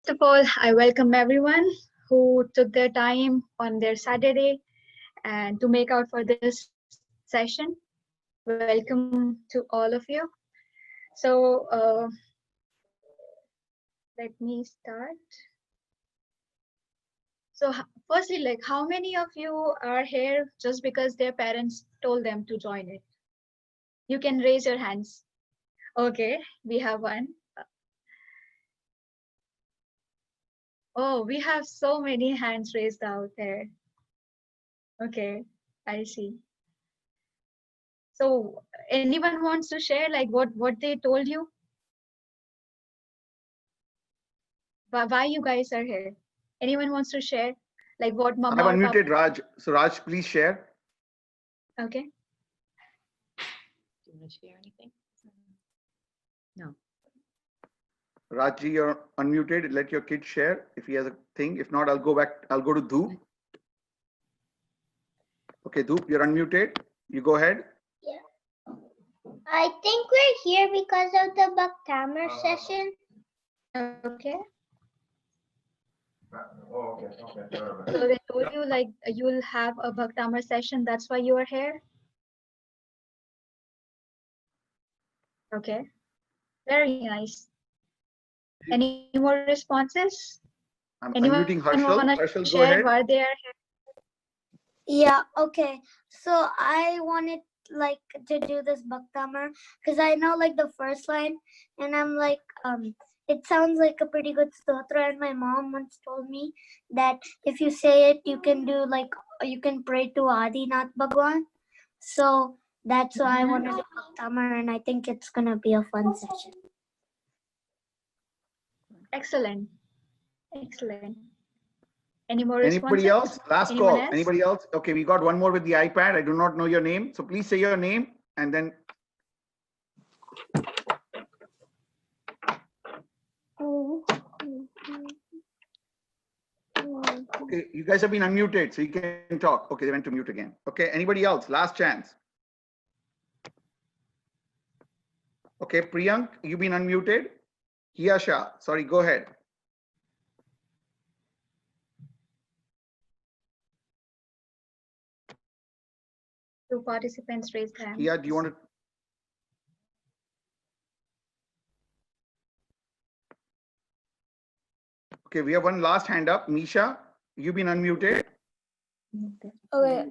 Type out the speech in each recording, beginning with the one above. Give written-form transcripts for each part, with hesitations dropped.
First of all, I welcome everyone who took their time on their Saturday and to make out for this session. Welcome to all of you. So let me start. So firstly, like how many of you are here just because their parents told them to join it? You can raise your hands. Okay, we have one. Oh, we have so many hands raised out there. Okay, I see. So anyone wants to share like what they told you? Why you guys are here? Anyone wants to share like what mama I've or papa? unmuted Raj. So Raj, please share. Okay. Do you want to share anything? No. Rajji, you're unmuted. Let your kid share if he has a thing. If not, I'll go back. I'll go to Dhoop. Okay, Dhoop, you're unmuted. You go ahead. Yeah. I think we're here because of the Bhaktamar session. Okay. Oh, okay. So they told you like you'll have a Bhaktamar session. That's why you are here. Okay. Very nice. Any more responses? I'm Anyone unmuting Harshal. wanna Harshal, go share ahead. why they are here? Yeah, okay. So I wanted like to do this Bhaktamar because I know like the first line and I'm like it sounds like a pretty good stotra, and my mom once told me that if you say it you can do like you can pray to Adinath Bhagwan. So that's why I want to do Bhaktamar, and I think it's gonna be a fun session. Excellent. Excellent. Any more Anybody responses? else? Last Anyone call. else? Anybody else? Okay, we got one more with the iPad. I do not know your name. So please say your name and then. Okay, you guys have been unmuted, so you can talk. Okay, they went to mute again. Okay, anybody else? Last chance. Okay, Priyank, you've been unmuted. Hiyasha, sorry, go ahead. Two participants raised hands. Hiya, do you want to? Okay, we have one last hand up. Misha, you've been unmuted. Okay.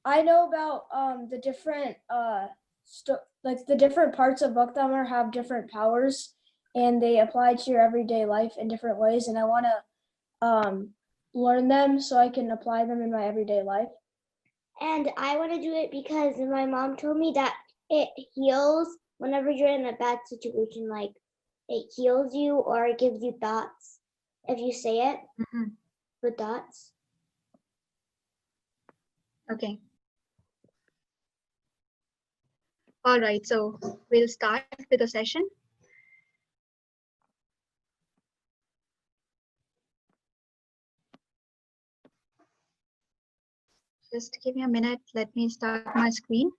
I know about the different like the different parts of Bhaktamar have different powers, and they apply to your everyday life in different ways. And I want to learn them so I can apply them in my everyday life. And I want to do it because my mom told me that it heals whenever you're in a bad situation, like it heals you or it gives you thoughts if you say it with thoughts. Okay. All right, so we'll start with the session. Just give me a minute. Let me start my screen.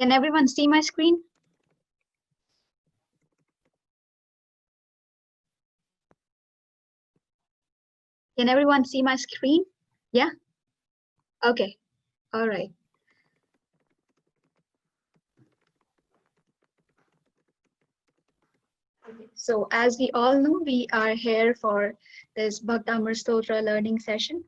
Can everyone see my screen? Can everyone see my screen? Yeah? Okay. All right. So as we all know, we are here for this Bhaktamar Stotra learning session.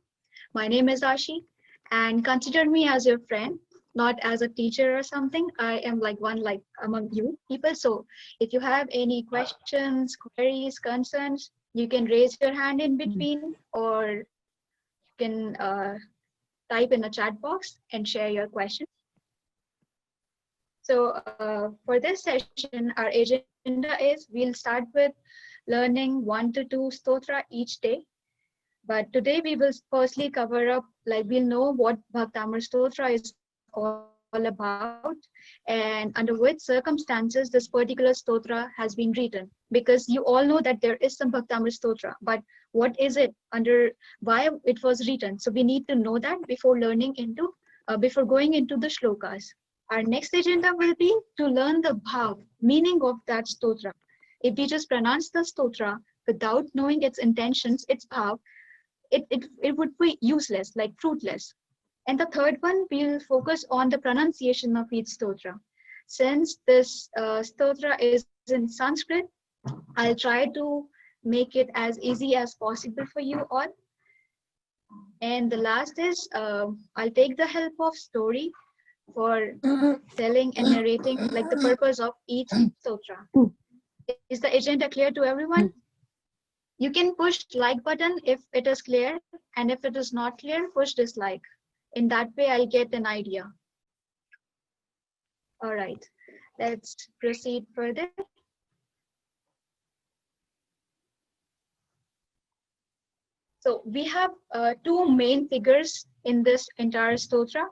My name is Ashi, and consider me as your friend, not as a teacher or something. I am like one like among you people. So if you have any questions, queries, concerns, you can raise your hand in between, or you can type in a chat box and share your question. So for this session, our agenda is we'll start with learning 1 to 2 stotra each day. But today we will firstly cover up, like we'll know what Bhaktamar Stotra is all about and under which circumstances this particular stotra has been written. Because you all know that there is some Bhaktamar Stotra, but what is it under, why it was written? So we need to know that before learning into before going into the shlokas. Our next agenda will be to learn the bhav, meaning of that stotra. If we just pronounce the stotra without knowing its intentions, its bhav, it would be useless, like fruitless. And the third one, we'll focus on the pronunciation of each stotra. Since this stotra is in Sanskrit, I'll try to make it as easy as possible for you all. And the last is, I'll take the help of story for telling and narrating like the purpose of each stotra. Is the agenda clear to everyone? You can push like button if it is clear, and if it is not clear, push dislike. In that way, I'll get an idea. All right, let's proceed further. So we have two main figures in this entire stotra.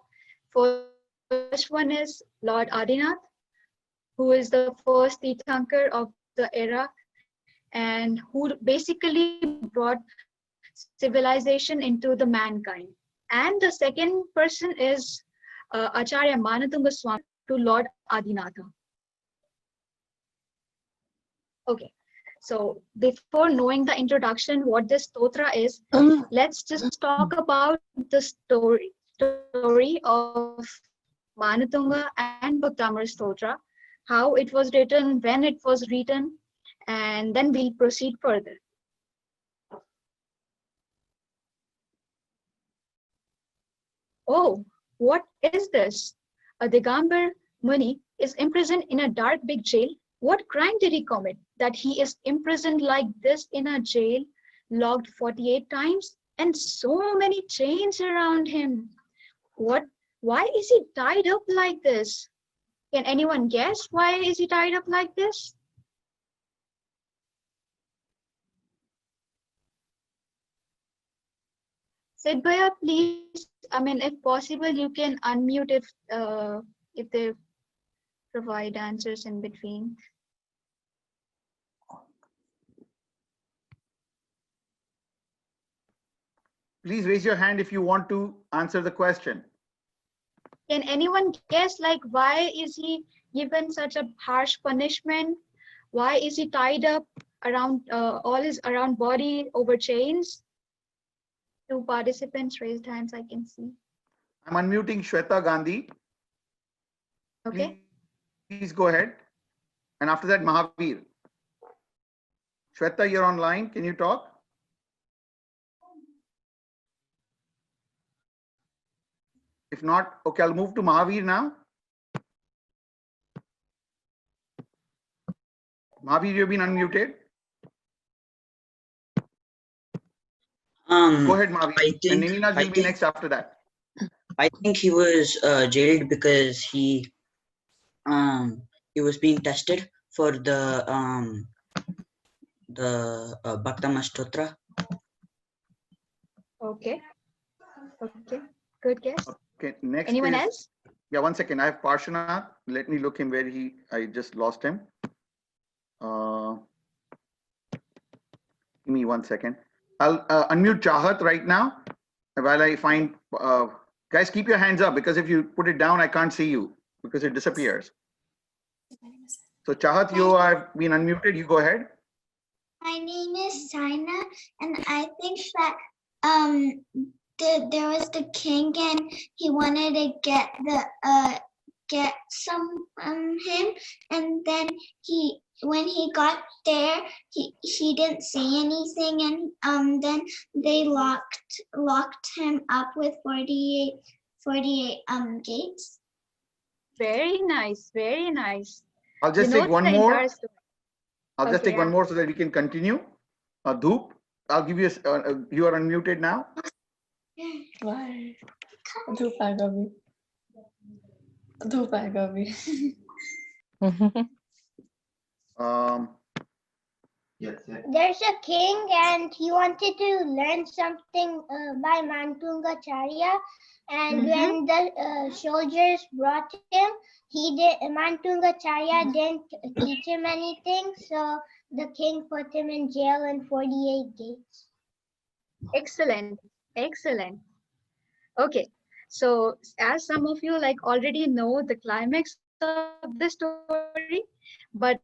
First one is Lord Adinath, who is the first Tirthankar of the era and who basically brought civilization into the mankind. And the second person is Acharya Manatunga Swami to Lord Adinatha. Okay, so before knowing the introduction, what this stotra is, let's just talk about the story of Manatunga and Bhaktamar stotra, how it was written, when it was written, and then we'll proceed further. Oh, what is this? A Digambar Muni is imprisoned in a dark big jail. What crime did he commit that he is imprisoned like this in a jail, locked 48 times, and so many chains around him? Why is he tied up like this? Can anyone guess why is he tied up like this? Sidbhaya, please, if possible, you can unmute if they provide answers in between. Please raise your hand if you want to answer the question. Can anyone guess, like, why is he given such a harsh punishment? Why is he tied up around all his around body over chains? Two participants raised hands, I can see. I'm unmuting Shweta Gandhi. Okay. Please go ahead. And after that, Mahavir. Shweta, you're online. Can you talk? If not, okay, I'll move to Mahavir now. Mahavir, you've been unmuted. Go ahead, Mahavir. And Ninina will be next after that. I think he was jailed because he was being tested for the Bhaktamar Stotra. Okay. Okay. Good guess. Okay, next. Anyone else? Yeah, 1 second. I have Parshanath. Let me look him where I just lost him. Give me 1 second. I'll unmute Chahat right now while I find, guys, keep your hands up because if you put it down, I can't see you because it disappears. So Chahat, you have been unmuted. You go ahead. My name is China, and I think that there was the king, and he wanted to get some him, and then when he got there, he didn't see anything, and then they locked him up with 48 gates. Very nice. Very nice. I'll just take one more. I'll just Okay, take one more so that we can continue. Dhoop, I'll give you you are unmuted now. Why? धूप आएगा भी धूप आएगा भी Yes. There's a king and he wanted to learn something by Mantungacharya, and when the soldiers brought him, Mantungacharya didn't teach him anything, so the king put him in jail in 48 gates. Excellent. Excellent. Okay. So as some of you like already know the climax of the story, but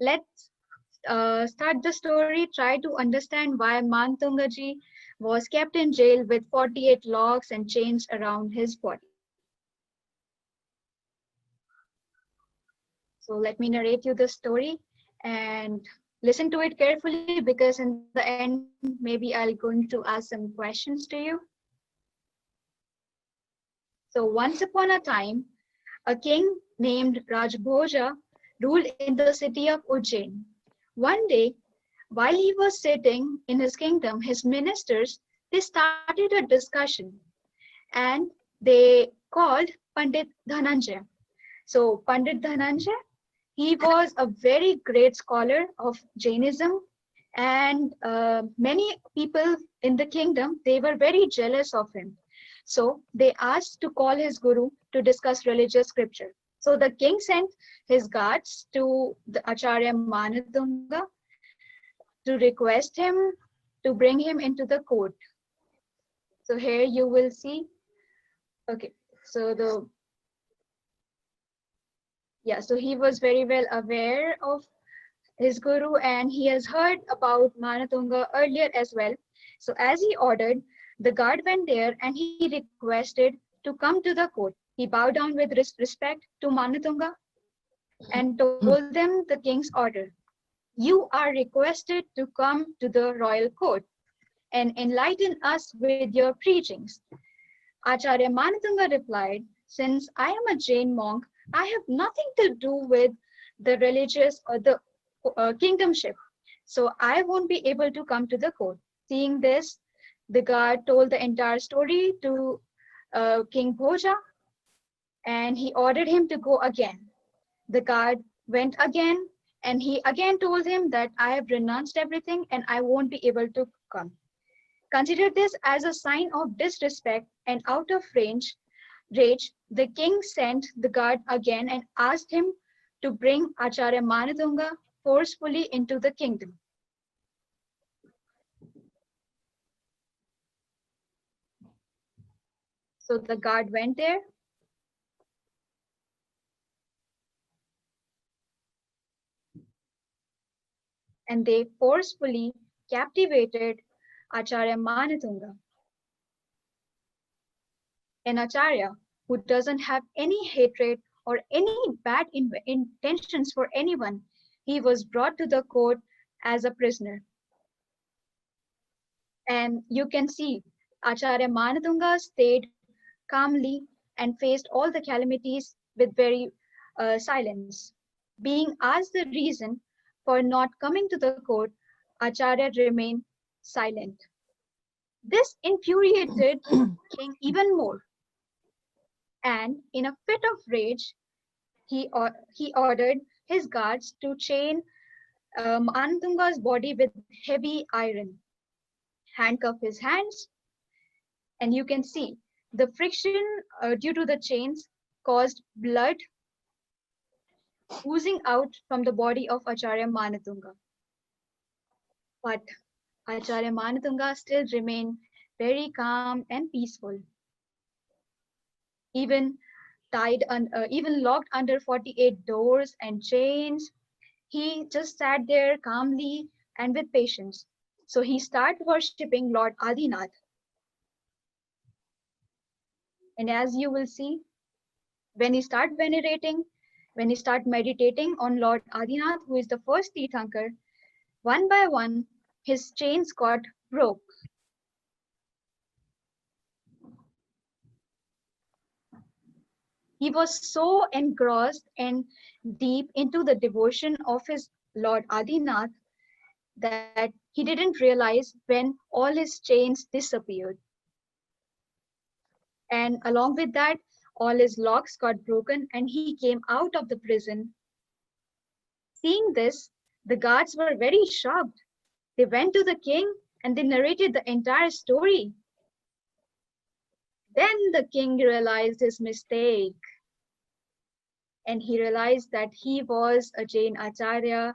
let's start the story, try to understand why Mantungaji was kept in jail with 48 locks and chains around his body. So let me narrate you the story and listen to it carefully, because in the end, maybe I'll going to ask some questions to you. So once upon a time, a king named Rajbhoja ruled in the city of Ujjain. One day, while he was sitting in his kingdom, his ministers, they started a discussion, and they called Pandit Dhananjay. So Pandit Dhananjay, he was a very great scholar of Jainism, and many people in the kingdom, they were very jealous of him. So they asked to call his guru to discuss religious scripture. So the king sent his guards to the Acharya Manatunga to request him to bring him into the court. So here you will see, okay, so so he was very well aware of his guru, and he has heard about Manatunga earlier as well. So as he ordered, the guard went there and he requested to come to the court. He bowed down with respect to Manatunga and told them the king's order. You are requested to come to the royal court and enlighten us with your preachings. Acharya Manatunga replied, since I am a Jain monk, I have nothing to do with the religious or the kingdomship. So I won't be able to come to the court. Seeing this, the guard told the entire story to King Bhoja, and he ordered him to go again. The guard went again, and he again told him that I have renounced everything and I won't be able to come. Consider this as a sign of disrespect, and out of rage, the king sent the guard again and asked him to bring Acharya Manatunga forcefully into the kingdom. So the guard went there. And they forcefully captivated Acharya Manatunga. An Acharya who doesn't have any hatred or any bad intentions for anyone, he was brought to the court as a prisoner. And you can see Acharya Manatunga stayed calmly and faced all the calamities with very silence. Being asked the reason for not coming to the court, Acharya remained silent. This infuriated king even more, and in a fit of rage, he ordered his guards to chain Manatunga's body with heavy iron, handcuff his hands, and you can see the friction due to the chains caused blood oozing out from the body of Acharya Manatunga. But Acharya Manatunga still remained very calm and peaceful. Even even locked under 48 doors and chains, he just sat there calmly and with patience. So he started worshipping Lord Adinath. And as you will see, when he started when he started meditating on Lord Adinath, who is the first Tirthankar, one by one, his chains got broke. He was so engrossed and deep into the devotion of his Lord Adinath that he didn't realize when all his chains disappeared. And along with that, all his locks got broken and he came out of the prison. Seeing this, the guards were very shocked. They went to the king and they narrated the entire story. Then the king realized his mistake. And he realized that he was a Jain Acharya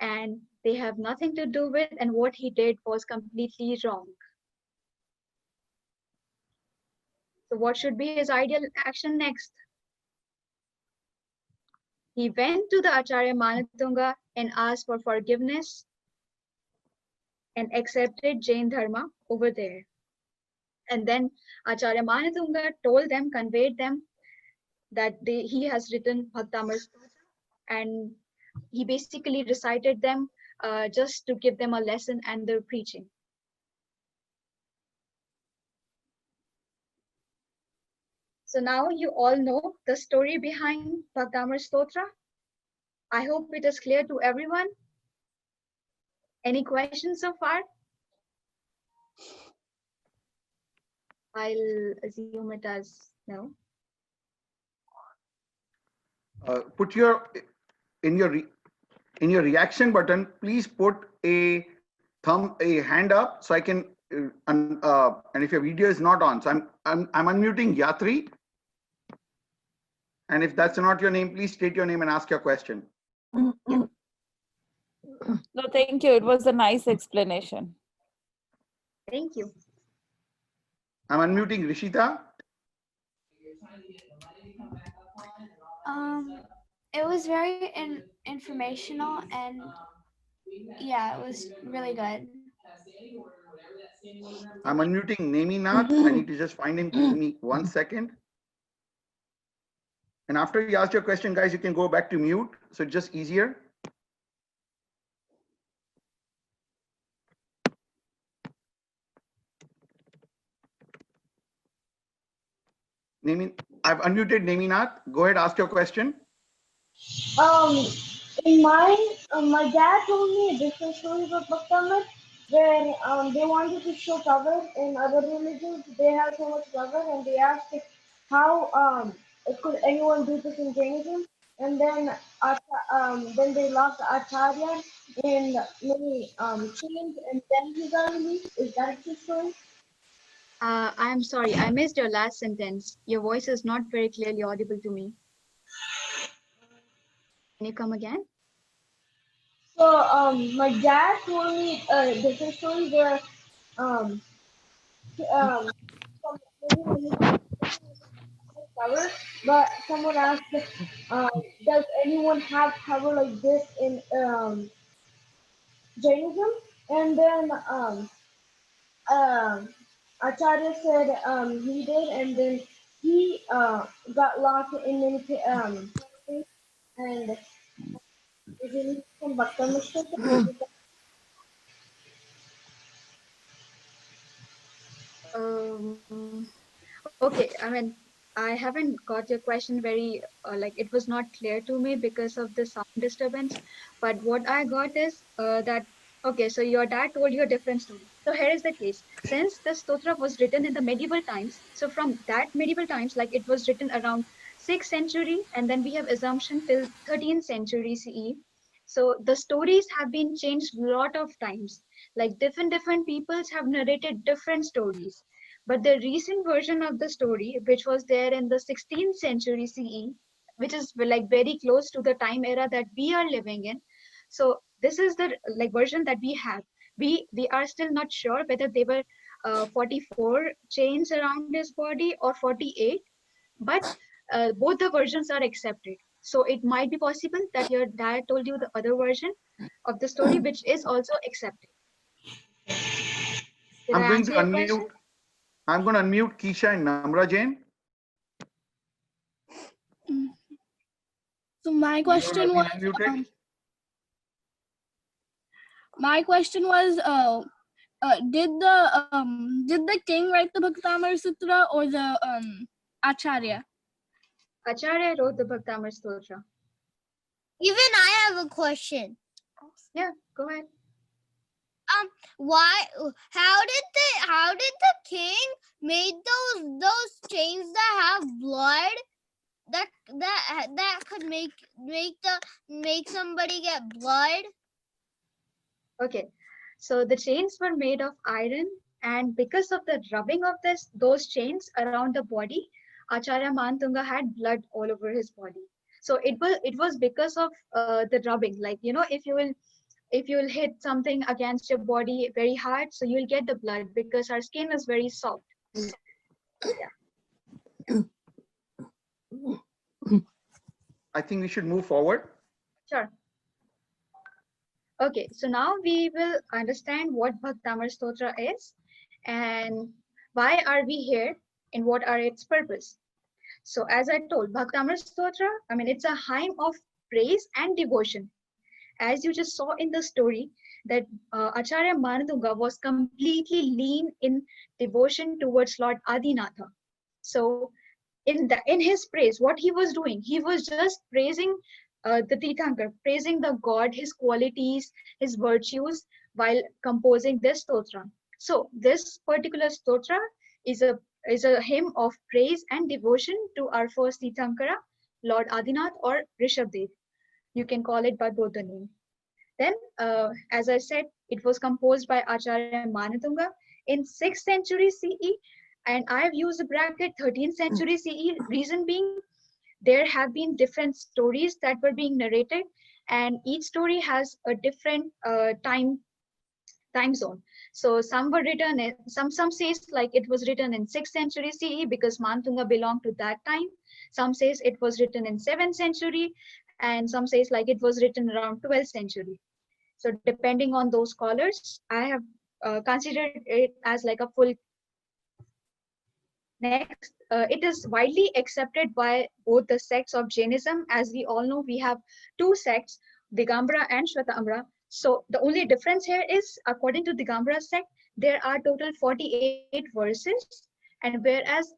and they have nothing to do with, and what he did was completely wrong. So what should be his ideal action next? He went to the Acharya Manatunga and asked for forgiveness and accepted Jain Dharma over there. And then Acharya Manatunga told them, conveyed them that he has written Bhaktamar Stotra, and he basically recited them just to give them a lesson and their preaching. So now you all know the story behind Bhaktamar Stotra. I hope it is clear to everyone. Any questions so far? I'll assume it as no. Put your in your reaction button. Please put a hand up so I can. And if your video is not on, so I'm unmuting Yatri. And if that's not your name, please state your name and ask your question. No, thank you. It was a nice explanation. Thank you. I'm unmuting Rishita. It was very informational, and yeah, it was really good. I'm unmuting Neminath. I need to just find him. Give me 1 second. And after you ask your question, guys, you can go back to mute. So it's just easier. I've unmuted Neminath. Go ahead, ask your question. In mine, my dad told me a different story about Bhaktamar, where they wanted to show cover in other religions. They have so much cover, and they asked if how could anyone do this in Jainism, and then they lost Acharya in many chains, and then he got released. Is that the story? I'm sorry, I missed your last sentence. Your voice is not very clearly audible to me. Can you come again? So my dad told me a different story where cover, but someone asked, does anyone have cover like this in Jainism? And then Acharya said he did, and then he got locked in many and is released from Bhaktamar. Okay, I mean, I haven't got your question very, like it was not clear to me because of the sound disturbance. But what I got is that, okay, so your dad told you a different story. So here is the case. Since the stotra was written in the medieval times, so from that medieval times, like it was written around 6th century, and then we have assumption till 13th century CE. So the stories have been changed a lot of times. Like different peoples have narrated different stories, but the recent version of the story, which was there in the 16th century CE, which is like very close to the time era that we are living in. So this is the like version that we have. We are still not sure whether they were 44 chains around his body or 48, but both the versions are accepted. So it might be possible that your dad told you the other version of the story, which is also accepted. Did I answer your question? I'm going to unmute Keisha and Namra Jain. So my question was, did the king write the Bhaktamar Sutra or the Acharya? Acharya wrote the Bhaktamar Stotra. Even I have a question. Yeah, go ahead. How did the king made those chains that have blood that could make somebody get blood? Okay, so the chains were made of iron, and because of the rubbing of those chains around the body, Acharya Mantunga had blood all over his body. So it was because of the rubbing. Like, you know, if you will hit something against your body very hard, so you'll get the blood because our skin is very soft. Yeah. I think we should move forward. Sure. Okay, so now we will understand what Bhaktamar Stotra is and why are we here and what are its purpose. So as I told, Bhaktamar Stotra, I mean, it's a hymn of praise and devotion. As you just saw in the story, that Acharya Manatunga was completely lean in devotion towards Lord Adinatha. So in his praise, what he was doing, he was just praising the Tirthankar, praising the god, his qualities, his virtues, while composing this stotra. So this particular stotra is a hymn of praise and devotion to our first Tirthankara, Lord Adinath or Rishabdev. You can call it by both the name. Then, as I said, it was composed by Acharya Manatunga in 6th century CE, and I've used the bracket 13th century CE. Reason being, there have been different stories that were being narrated, and each story has a different time zone. So some were written in some says like it was written in 6th century CE because Mantunga belonged to that time. Some says it was written in 7th century, and some says like it was written around 12th century. So depending on those scholars, I have considered it as like a full. Next, it is widely accepted by both the sects of Jainism. As we all know, we have two sects, Digambara and Shwetamara. So the only difference here is, according to Digambara sect, there are total 48 verses, and whereas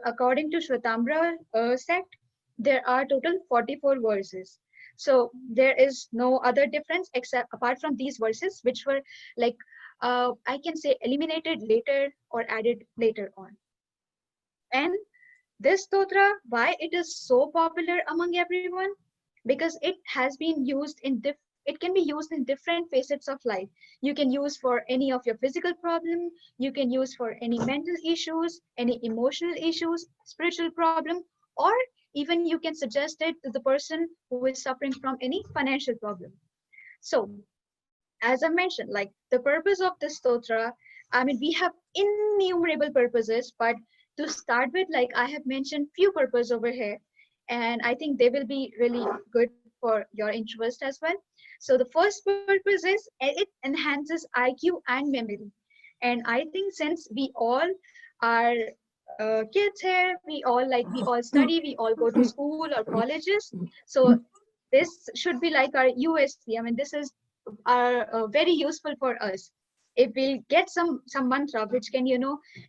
according to Shwetamara sect, there are total 44 verses. So there is no other difference except apart from these verses, which were like, I can say eliminated later or added later on. And this stotra, why it is so popular among everyone? Because it has been used in it can be used in different facets of life. You can use for any of your physical problem, you can use for any mental issues, any emotional issues, spiritual problem, or even you can suggest it to the person who is suffering from any financial problem. So as I mentioned, like the purpose of the stotra, I mean, we have innumerable purposes, but to start with, like I have mentioned few purposes over here, and I think they will be really good for your interest as well. So the first purpose is it enhances IQ and memory. And I think since we all are kids here, we all study, we all go to school or colleges. So this should be like our USP. I mean, this is are very useful for us. If we'll get some mantra which can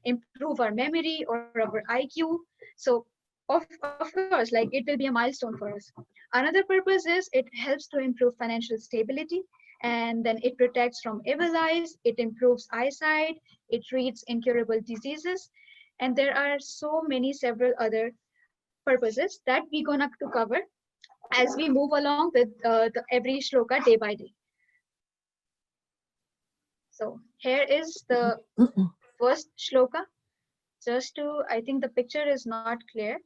improve our memory or our IQ, so of course, like it will be a milestone for us. Another purpose is it helps to improve financial stability, and then it protects from evil eyes, it improves eyesight, it treats incurable diseases, and there are so many several other purposes that we're gonna to cover as we move along with every shloka day by day. So here is the first shloka. Just to, I think the picture is not clear.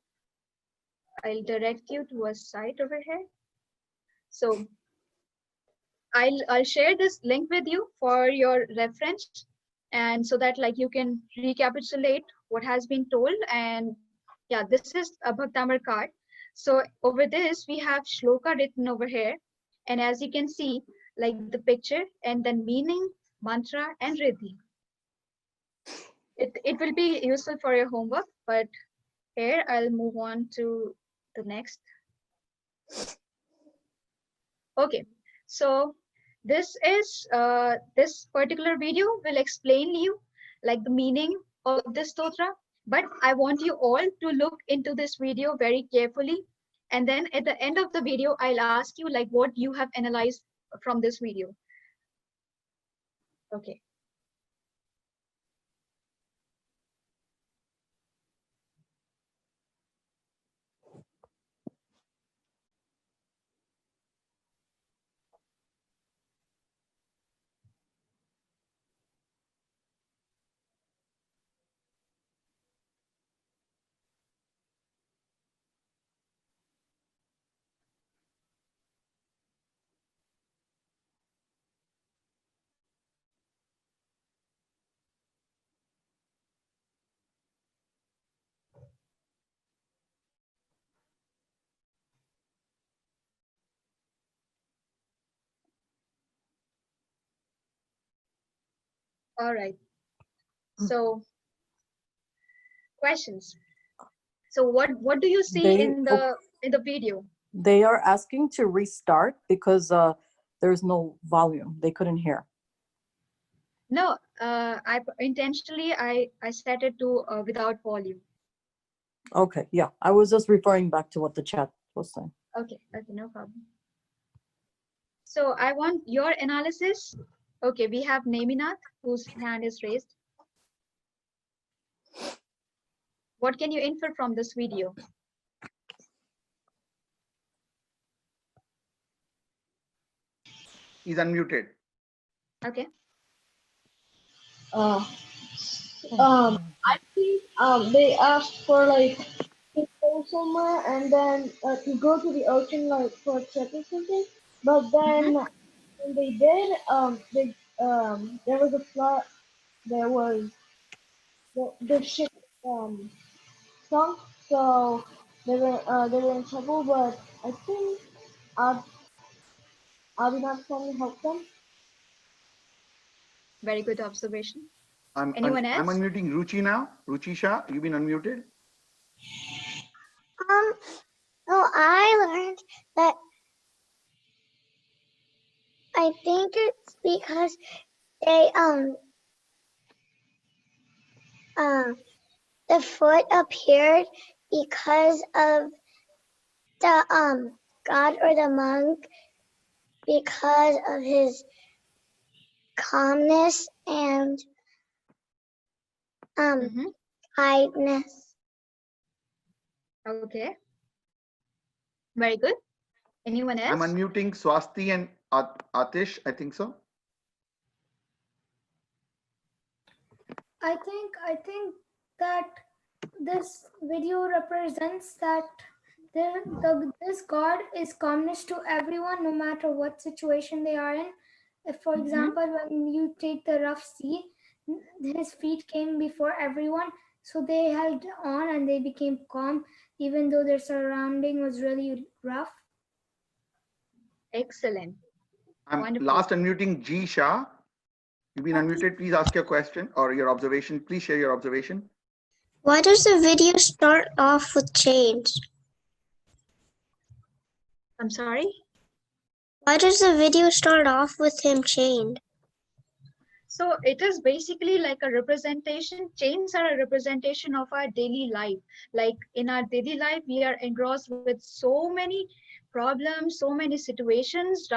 I'll direct you to a site over here. So I'll share this link with you for your reference, and so that like you can recapitulate what has been told. And yeah, this is a Bhaktamar card. So over this we have shloka written over here, and as you can see, like the picture and then meaning, mantra, and riddhi. It will be useful for your homework, but here I'll move on to the next. Okay, so this is this particular video will explain you like the meaning of this stotra, but I want you all to look into this video very carefully, and then at the end of the video I'll ask you like what you have analyzed from this video. Okay. All right. So questions. So what do you see in the video? They are asking to restart because there's no volume. They couldn't hear. No, I intentionally I set it to without volume. Okay, yeah. I was just referring back to what the chat was saying. Okay, no problem. So I want your analysis. Okay, we have Neminath, whose hand is raised. What can you infer from this video? He's unmuted. Okay. I think they asked for like to go somewhere and then to go to the ocean like for a trip or something. But then when they did, there was a flood. There was the ship sunk, so they were in trouble. But I think Abhinav can help them. Very good observation. I'm Anyone else? unmuting Ruchi now. Ruchi Shah, you've been unmuted. No, I learned that I think it's because they the foot appeared because of the god or the monk, because of his calmness and kindness. Okay. Very good. Anyone else? I'm unmuting Swasti and Atish, I think so. I think that this video represents that this God is calmness to everyone, no matter what situation they are in. If, for example, when you take the rough sea, his feet came before everyone, so they held on and they became calm, even though their surrounding was really rough. Excellent. I'm Wonderful. last unmuting G Shah. You've been unmuted. Please ask your question or your observation. Please share your observation. Why does the video start off with chains? I'm sorry? Why does the video start off with him chained? So it is basically like a representation. Chains are a representation of our daily life. Like in our daily life, we are engrossed with so many problems, so many situations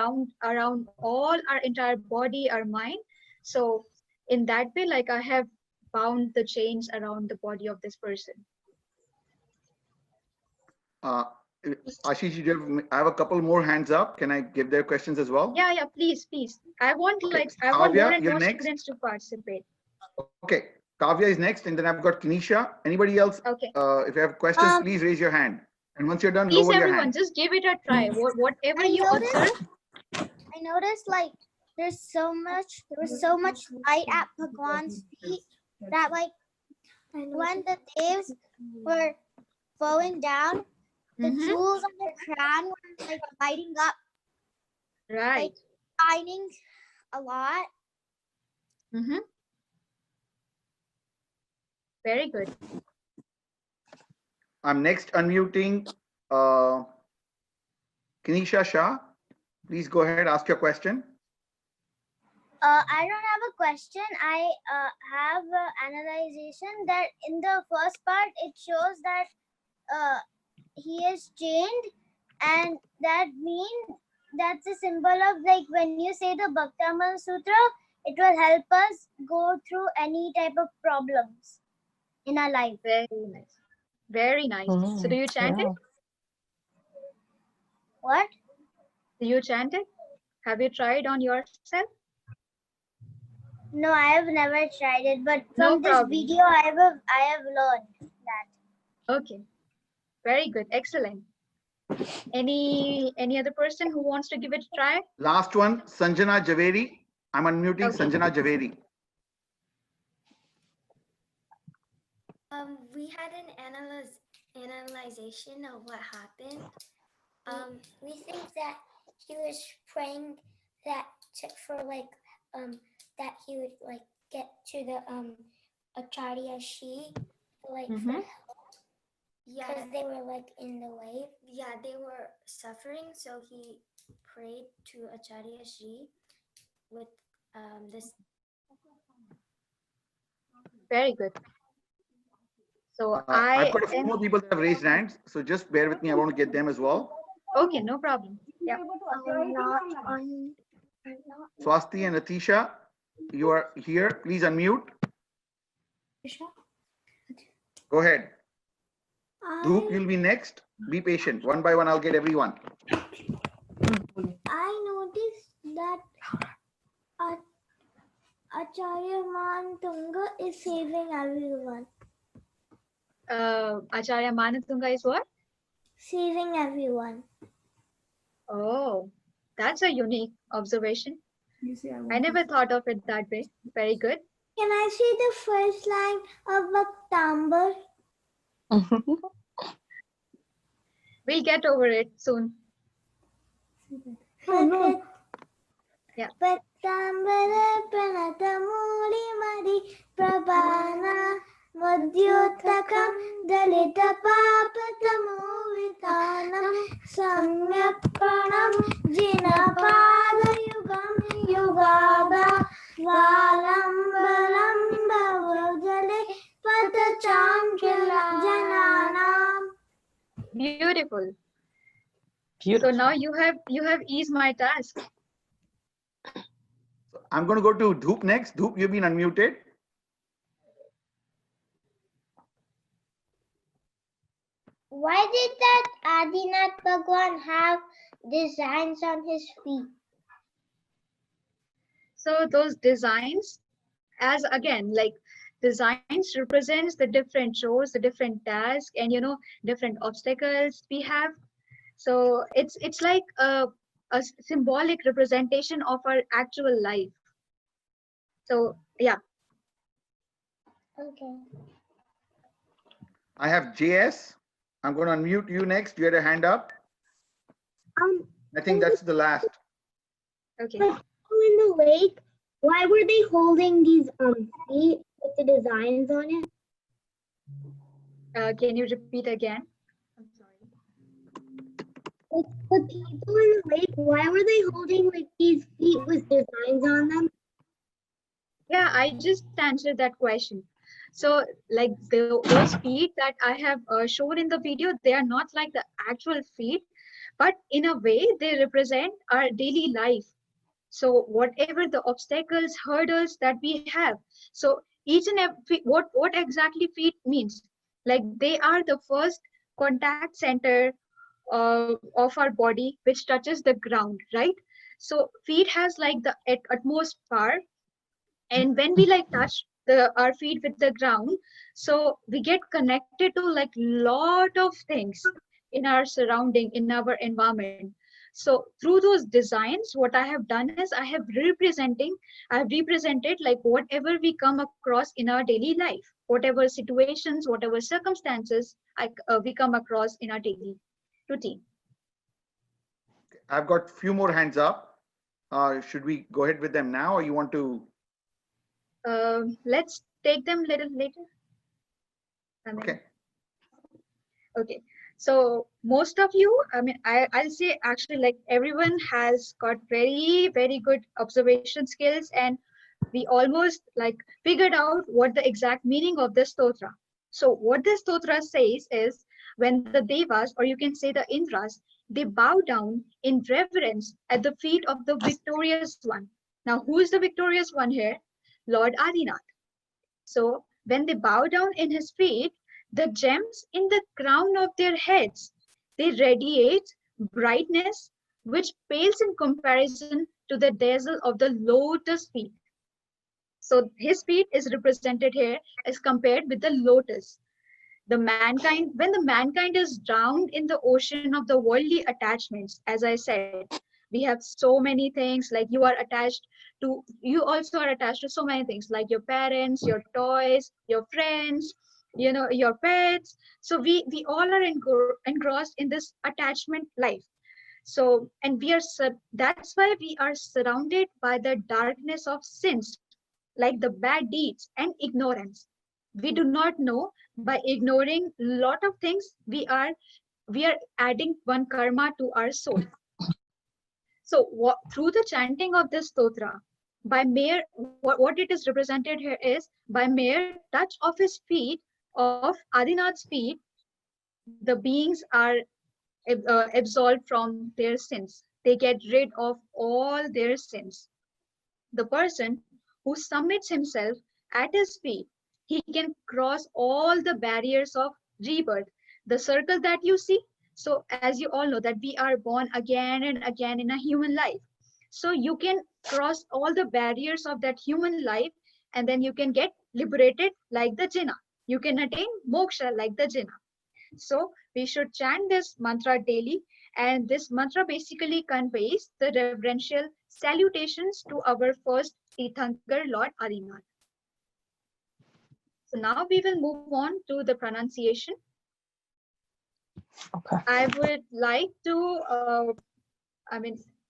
around all our entire body, our mind. So in that way, like I have bound the chains around the body of this person. Ashish, I have a couple more hands up. Can I give their questions as well? Yeah, please. I want Okay. more Kavya, and you're more next. students to participate. Okay, Kavya is next, and then I've got Kinisha. Anybody else? Okay. If you have questions, please raise your hand. And once you're done, Please, lower your everyone, hand. just give it a try. Whatever you observe. I noticed like there was so much light at Bhagwan's feet that like when the waves were flowing down, the jewels on the crown were like lighting up, Right. like shining a lot. Very good. I'm next unmuting Kinisha Shah. Please go ahead, ask your question. I don't have a question. I have an analyzation that in the first part it shows that he is chained, and that means that's a symbol of like when you say the Bhaktamar Sutra, it will help us go through any type of problems in our life. Very nice. Very nice. So do you chant it? What? Do you chant it? Have you tried on yourself? No, I have never tried it, but from No this problem. video I have learned that. Okay. Very good. Excellent. Any other person who wants to give it a try? Last one, Sanjana Javeri. I'm unmuting Sanjana Javeri. We had an analyzation of what happened. We think that he was praying that for like that he would like get to the Acharya Shi, like for Mhm. help. Yeah, because they were like in the way. Yeah, they were suffering, so he prayed to Acharya Shi with this. Very good. So I've I got a few am more people that have raised hands, so just bear with me. I want to get them as well. okay. No problem. Yeah. I'm not on. I'm not. Swasti and Atisha, you are here. Please unmute. Go ahead. Dhoop, you'll be next. Be patient. One by one, I'll get everyone. I noticed that Acharya Man Tunga is saving everyone. Acharya Manatunga is what? Saving everyone. Oh, that's a unique observation. You see, I never thought of it that way. Very good. Can I see the first line of Bhaktamar? We'll get over it soon. Oh, no. Yeah. Bhaktamara Pranata Muli Madi Prabhana Madhyotakam Dalita Papatamu Vitanam Samyak Pranam Jinapada Yugam Yugada Valambalamba Vajale Patacham Jananam. Beautiful. Beautiful. So now you have eased my task. I'm going to go to Dhoop next. Dhoop, you've been unmuted. Why did that Adinath Bhagwan have designs on his feet? So those designs, as again, like designs represents the different chores, the different tasks, and different obstacles we have. So it's like a symbolic representation of our actual life. So yeah. Okay. I have JS. I'm going to unmute you next. You had a hand up. I think that's the last. Okay. In the lake, why were they holding these feet with the designs on it? Can you repeat again? I'm sorry. The people in the lake, why were they holding like these feet with designs on them? Yeah, I just answered that question. So like those feet that I have shown in the video, they are not like the actual feet, but in a way they represent our daily life. So whatever the obstacles, hurdles that we have, so each and every what exactly feet means, like they are the first contact center of our body which touches the ground, right? So feet has like the utmost power, and when we like touch our feet with the ground, so we get connected to like lot of things in our surrounding, in our environment. So through those designs, what I have done is I have represented like whatever we come across in our daily life, whatever situations, whatever circumstances we come across in our daily routine. I've got a few more hands up. Should we go ahead with them now, or you want to? Let's take them a little later. Okay. Okay. So most of you, I'll say actually like everyone has got very, very good observation skills, and we almost like figured out what the exact meaning of the stotra. So what the stotra says is when the devas, or you can say the Indras, they bow down in reverence at the feet of the victorious one. Now, who is the victorious one here? Lord Adinath. So when they bow down in his feet, the gems in the crown of their heads, they radiate brightness which pales in comparison to the dazzle of the lotus feet. So his feet is represented here as compared with the lotus. The mankind, when the mankind is drowned in the ocean of the worldly attachments, as I said, we have so many things, like you also are attached to so many things, like your parents, your toys, your friends, your pets. So we all are engrossed in this attachment life. So, and that's why we are surrounded by the darkness of sins. like the bad deeds and ignorance. We do not know. By ignoring a lot of things, we are adding one karma to our soul. So through the chanting of this stotra, by mere what it is represented here is by mere touch of his feet, of Adinath's feet, the beings are absolved from their sins. They get rid of all their sins. The person who submits himself at his feet, he can cross all the barriers of rebirth, the circle that you see. So as you all know that we are born again and again in a human life. So you can cross all the barriers of that human life, and then you can get liberated like the Jinnah. You can attain moksha like the Jinnah. So we should chant this mantra daily, and this mantra basically conveys the reverential salutations to our first Tirthankar, Lord Adinath. So now we will move on to the pronunciation. Okay. I would like to,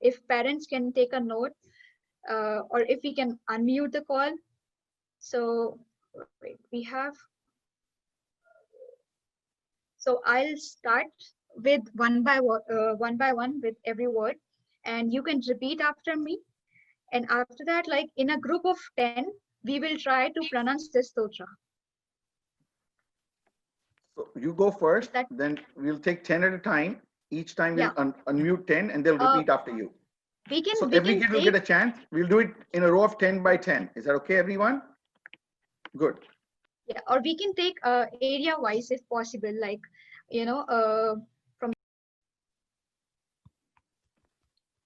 if parents can take a note, or if we can unmute the call. So wait, we have. So I'll start with one by one with every word, and you can repeat after me. And after that, like in a group of 10, we will try to pronounce this stotra. So you go first, then we'll take 10 at a time. Each time we'll unmute 10 and they'll repeat after you. So every kid will get a chance. We'll do it in a row of 10 by 10. Is that okay, everyone? Good. Yeah, or we can take area wise if possible, like, from.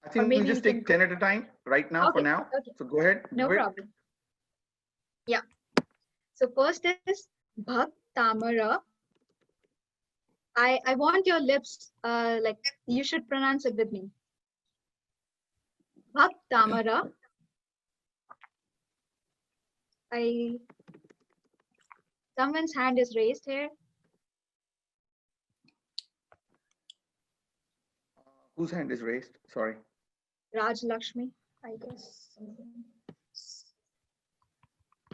I think we'll just take 10 at a time right now for now. Okay. So go ahead. No problem. Yeah. So first is Bhaktamar. I want your lips, like you should pronounce it with me. Bhaktamar. Someone's hand is raised here. Whose hand is raised? Sorry. Raj Lakshmi, I guess.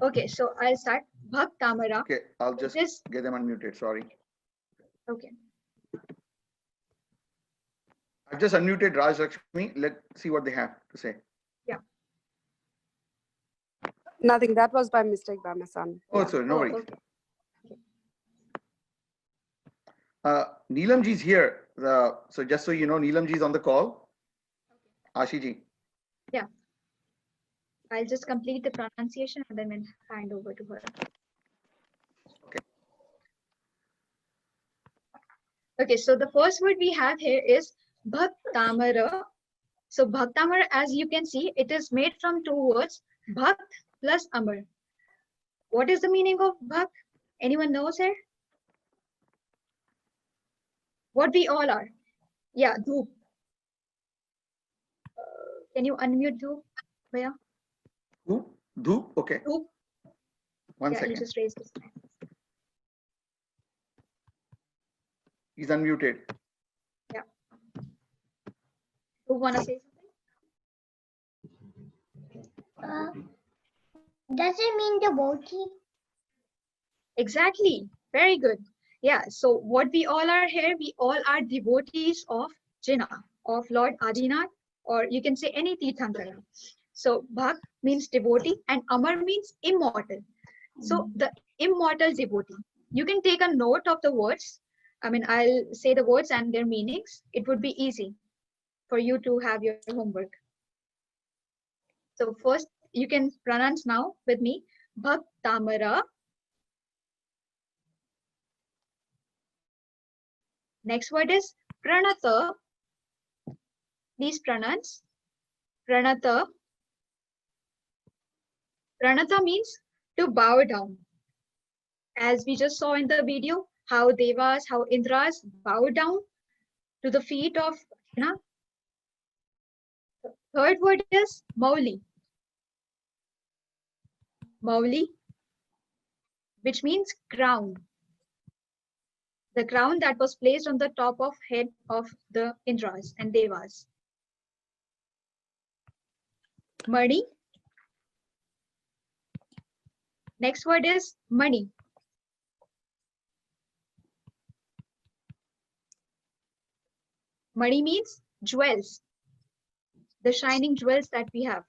Okay, so I'll start. Bhaktamara. Okay, I'll just get them unmuted. Sorry. Okay. I've just unmuted Raj Lakshmi. Let's see what they have to say. Yeah. Nothing. That was by mistake by my son. Oh, sorry. No worries. Neelamji's here. So just so you know, Neelamji's on the call. Ashiji. Yeah. I'll just complete the pronunciation and then hand over to her. Okay. Okay, so the first word we have here is Bhaktamara. So Bhaktamara, as you can see, it is made from two words, Bhakt plus Amar. What is the meaning of Bhakt? Anyone knows here? What we all are. Yeah, Dhoop. Can you unmute Dhoop? Bhaiya? Dhoop? Okay. Dhoop. One second. He just raised his hand. He's unmuted. Yeah. Who wanna say something? Does it mean devotee? Exactly. Very good. Yeah. So what we all are here, we all are devotees of Jinnah, of Lord Adinath, or you can say any Tirthankara. So Bhakt means devotee and Amar means immortal. So the immortal devotee. You can take a note of the words. I'll say the words and their meanings. It would be easy for you to have your homework. So first, you can pronounce now with me, Bhaktamara. Next word is Pranata. Please pronounce. Pranata. Pranata means to bow down. As we just saw in the video, how Devas, how Indras bow down to the feet of Jinnah. Third word is Mauli. Mauli, which means crown. The crown that was placed on the top of head of the Indras and Devas. Mani. Next word is money. Money means jewels, the shining jewels that we have.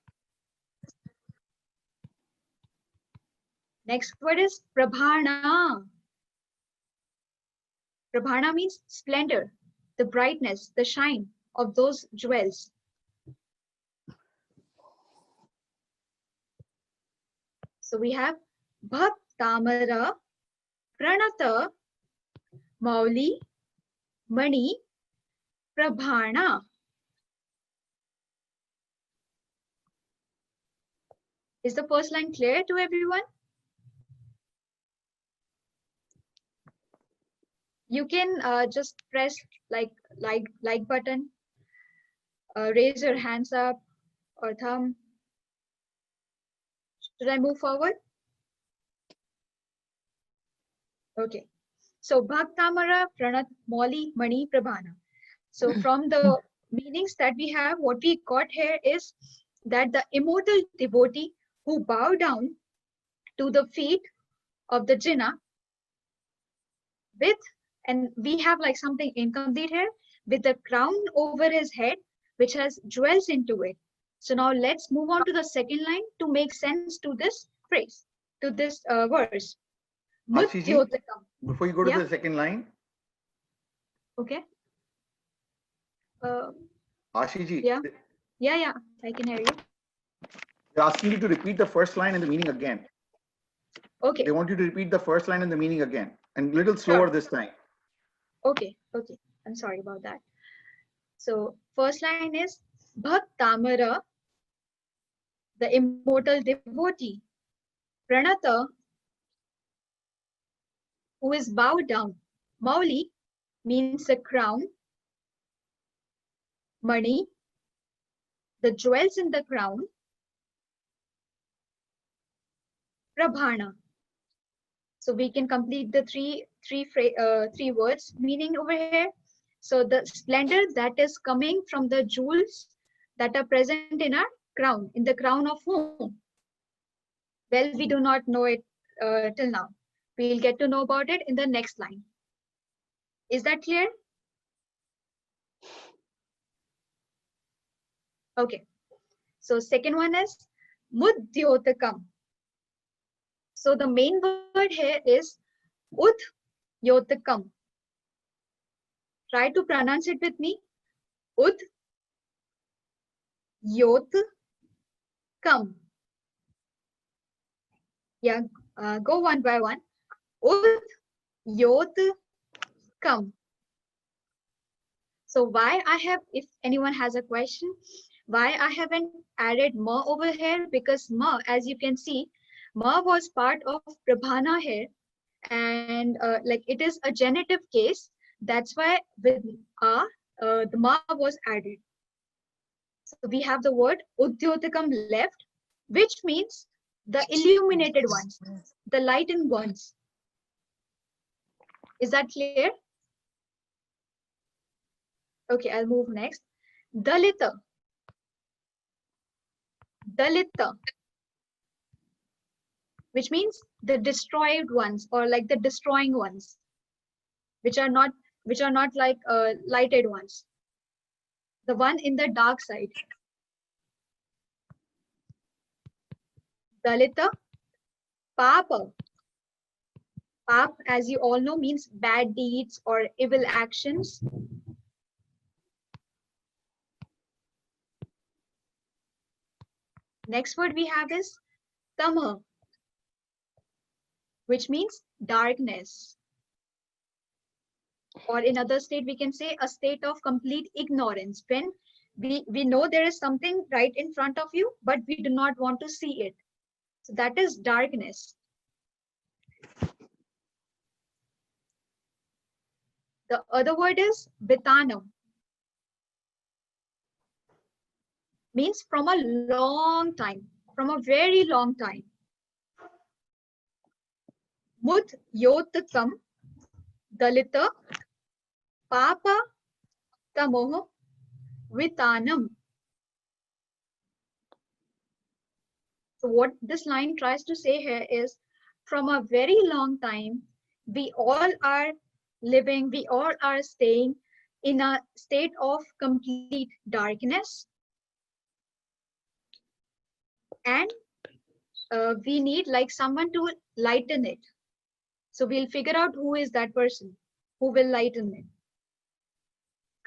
Next word is prabhana. Prabhana means splendor, the brightness, the shine of those jewels. So we have Bhaktamara, Pranata, Mauli, Mani, Prabhana. Is the first line clear to everyone? You can just press like button, raise your hands up or thumb. Should I move forward? Okay. So Bhaktamara, Pranat, Mauli, Mani, Prabhana. So from the meanings that we have, what we got here is that the immortal devotee who bow down to the feet of the Jinnah with, and we have like something incomplete here, with the crown over his head, which has jewels into it. So now let's move on to the second line to make sense to this phrase, to this verse. Ashiji, before you go to Yeah. the second line, Okay. Ashiji, Yeah, I can hear you. they're asking you to repeat the first line and the meaning again. Okay. They want you to repeat the first line and the meaning again, and a little slower this time. Okay. I'm sorry about that. So first line is Bhaktamara, the immortal devotee, Pranata, who is bowed down. Mauli means the crown, Mani, the jewels in the crown, Prabhana. So we can complete the three words meaning over here. So the splendor that is coming from the jewels that are present in our crown, in the crown of whom? Well, we do not know it till now. We'll get to know about it in the next line. Is that clear? Okay. So second one is Muddyotakam. So the main word here is Udyotakam. Try to pronounce it with me. Udyotakam. Yeah, go one by one. Udyotakam. So why I have, if anyone has a question, why I haven't added ma over here? Because ma, as you can see, ma was part of Prabhana here, and like it is a genitive case. That's why with the ma was added. So we have the word Udyotakam left, which means the illuminated ones, the lightened ones. Is that clear? Okay, I'll move next. Dalita. Dalita, which means the destroyed ones, or like the destroying ones, which are not like lighted ones. The one in the dark side. Dalita. Papa. Pap, as you all know, means bad deeds or evil actions. Next word we have is Tama, which means darkness. Or in other state, we can say a state of complete ignorance, when we know there is something right in front of you, but we do not want to see it. So that is darkness. The other word is Vitanam. Means from a long time, from a very long time. Mud Yotakam, Dalita, Papa, Tamoho, Vitanam. So what this line tries to say here is from a very long time, we all are living, we all are staying in a state of complete darkness. And we need like someone to lighten it. So we'll figure out who is that person who will lighten it.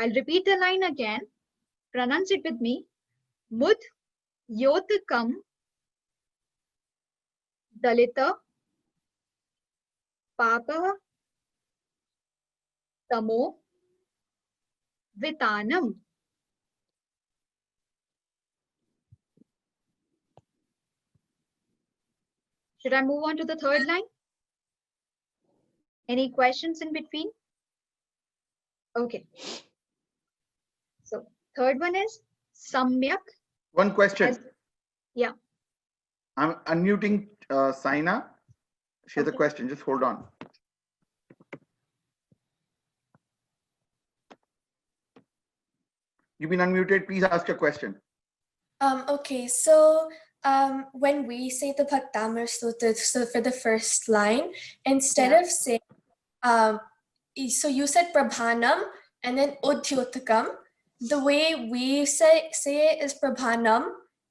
I'll repeat the line again. Pronounce it with me. Mud yotakam dalita papa tamo vitanam. Should I move on to the third line? Any questions in between? Okay. So third one is samyak. One question. Yeah. I'm unmuting Saina. She has a question. Just hold on. You've been unmuted. Please ask your question. Okay, so when we say the Bhaktamar Stotra, so for the first line, instead of saying, so you said Prabhanam and then Udyotakam. The way we say it is Prabhanam,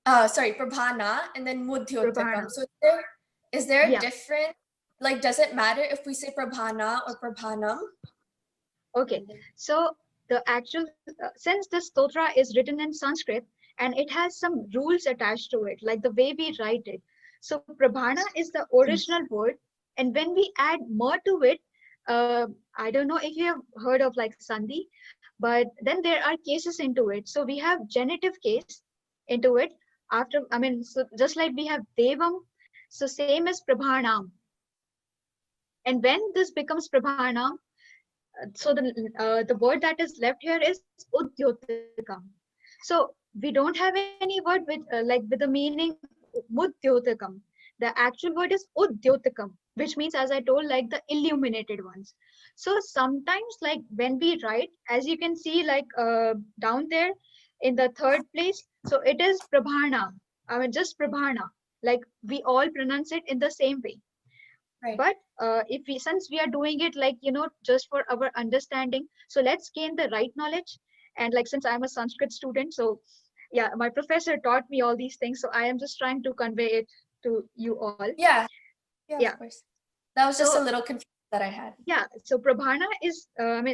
Prabhana and then Mudyotakam. So is there a different, like, does it matter if we say Prabhana or Prabhanam? Okay, so the actual, since this stotra is written in Sanskrit and it has some rules attached to it, like the way we write it. So Prabhana is the original word, and when we add more to it, I don't know if you have heard of like Sandhi, but then there are cases into it. So we have genitive case into it after, I mean, so just like we have Devam, so same as Prabhanam. And when this becomes Prabhanam, so the word that is left here is Udyotakam. So we don't have any word with like with the meaning Mudyotakam. The actual word is Udyotakam, which means, as I told, like the illuminated ones. So sometimes like when we write, as you can see like down there in the third place, so it is Prabhana. I mean just Prabhana. Like we all pronounce it in the same way. Right. But if we, since we are doing it like, you know, just for our understanding, so let's gain the right knowledge. And like, since I'm a Sanskrit student, so yeah, my professor taught me all these things. So I am just trying to convey it to you all. Yeah, of course. That was just a little confusion that I had. Yeah, so Prabhana is,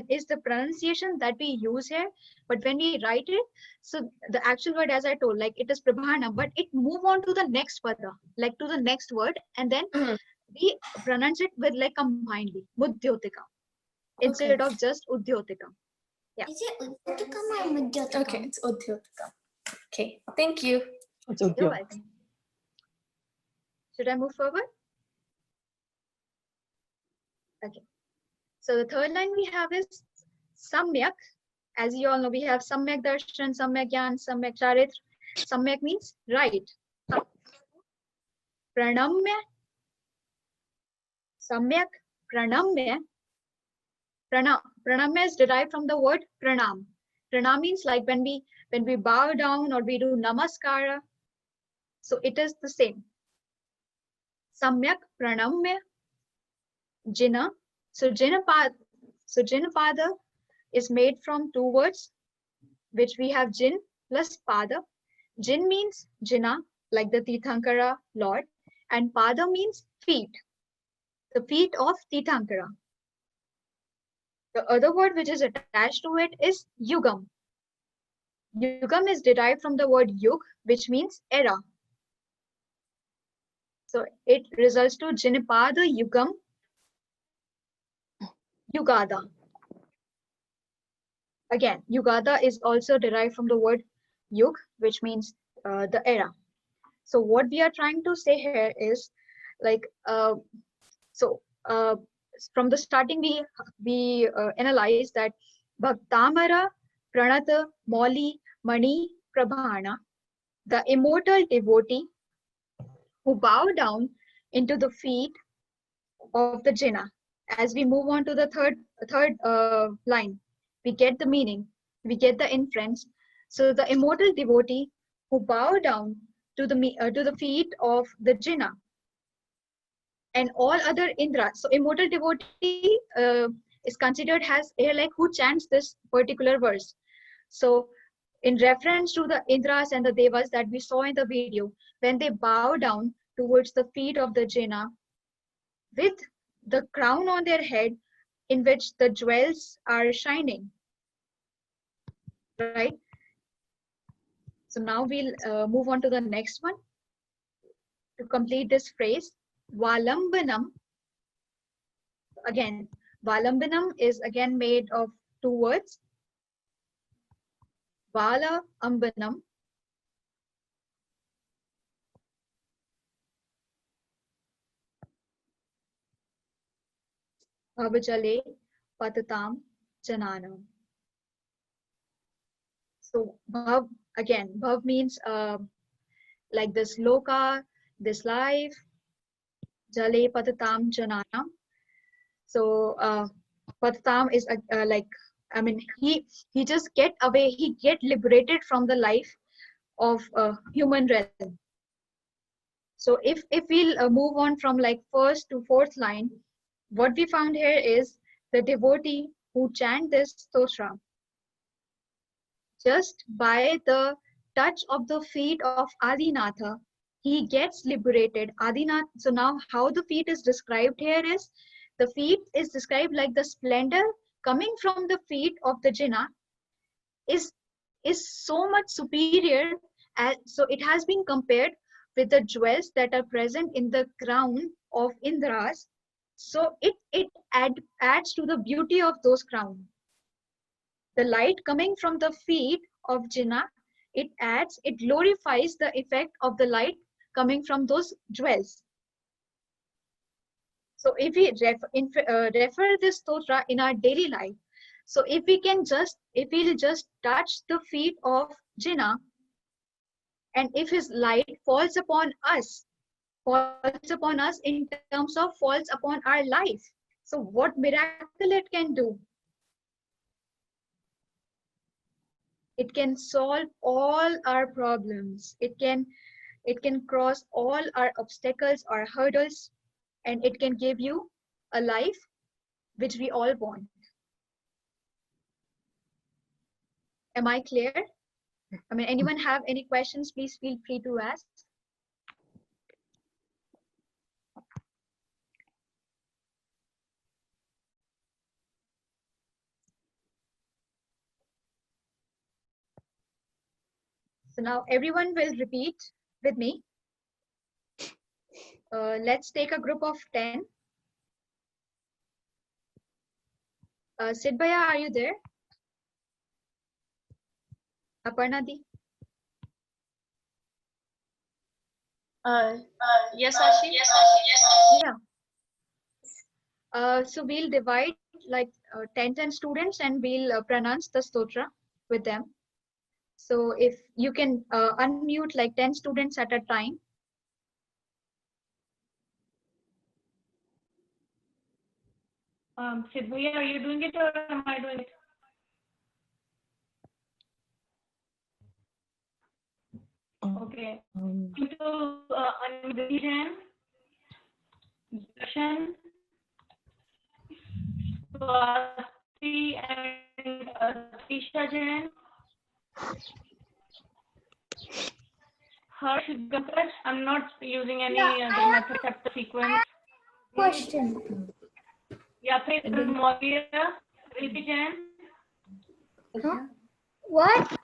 is the pronunciation that we use here. But when we write it, so the actual word, as I told, like it is Prabhana, but it move on to the next pada, like to the next word, and then we pronounce it with like combinedly, Mudyotika, instead of just Udyotika. Yeah. Is it Udyotikam or Mudyotikam? Okay, it's Udyotikam. Okay, thank you. You're welcome. Should I move forward? Okay. So the third line we have is Samyak. As you all know, we have Samyak Darshan, Samyak Gyan, Samyak Charitra. Samyak means right. Pranamya. Samyak Pranamya. Pranamya is derived from the word pranam. Pranam means like when we bow down or we do namaskara. So it is the same. Samyak Pranamya Jina. So Jinapada is made from two words, which we have Jin plus Pada. Jin means Jina, like the Tirthankara Lord, and Pada means feet, the feet of Tirthankara. The other word which is attached to it is Yugam. Yugam is derived from the word Yug, which means era. So it results to Jinipada Yugam Yugada. Again, Yugada is also derived from the word Yug, which means the era. So what we are trying to say here is like, from the starting we analyze that Bhaktamara Pranata Mauli Mani Prabhana, the immortal devotee who bow down into the feet of the Jina. As we move on to the third line, we get the meaning, we get the inference. So the immortal devotee who bow down to the feet of the Jina. and all other Indras. So immortal devotee is considered as like who chants this particular verse. So in reference to the Indras and the Devas that we saw in the video, when they bow down towards the feet of the Jina with the crown on their head in which the jewels are shining, right? So now we'll move on to the next one. To complete this phrase, Valambanam. Again, Valambanam is again made of two words. Vala Ambanam. Bhavajale Patatam Jananam. So Bhav, again, Bhav means like this Loka, this life, Jale Patatam Jananam. So Patatam is like, I mean, he just get away, he get liberated from the life of human realm. So if we'll move on from like first to fourth line, what we found here is the devotee who chant this stotra, just by the touch of the feet of Adinatha, he gets liberated. Adinath. So now how the feet is described here is, the feet is described like the splendor coming from the feet of the Jina is so much superior. So it has been compared with the jewels that are present in the crown of Indras. So it adds to the beauty of those crowns. The light coming from the feet of Jina, it glorifies the effect of the light coming from those jewels. So if we refer this stotra in our daily life, so if we'll just touch the feet of Jina, and if his light falls upon us in terms of falls upon our life, so what miracle it can do? It can solve all our problems. It can cross all our obstacles or hurdles, and it can give you a life which we all want. Am I clear? I mean, anyone have any questions, please feel free to ask. So now everyone will repeat with me. Let's take a group of 10. Sidbaya, are you there? Aparna Di? Yes, Ashi. Yeah. So we'll divide like 10 students and we'll pronounce the stotra with them. So if you can unmute like 10 students at a time. Sidbhaiya, are you doing it or am I doing it? Okay. To unmute Jen, Darshan, Swati and Tisha Jen, Harsh Gankar. I'm not using any other method except the sequence. Question. Yeah, please, Maurya, Riddhi Jen. Huh? What?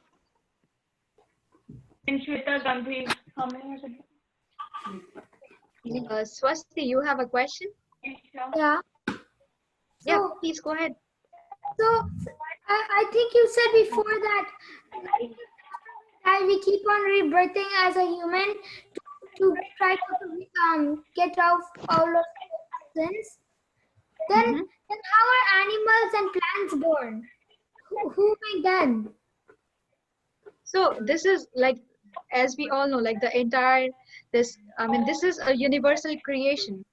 And Shweta Gandhi. How many are Swasti, you have a question? Yeah. Yeah, please go ahead. So I think you said before that we keep on rebirthing as a human to try to get out all of sins. Then how are animals and plants born? Who made them? So this is like, as we all know, like the entire this is a universal creation,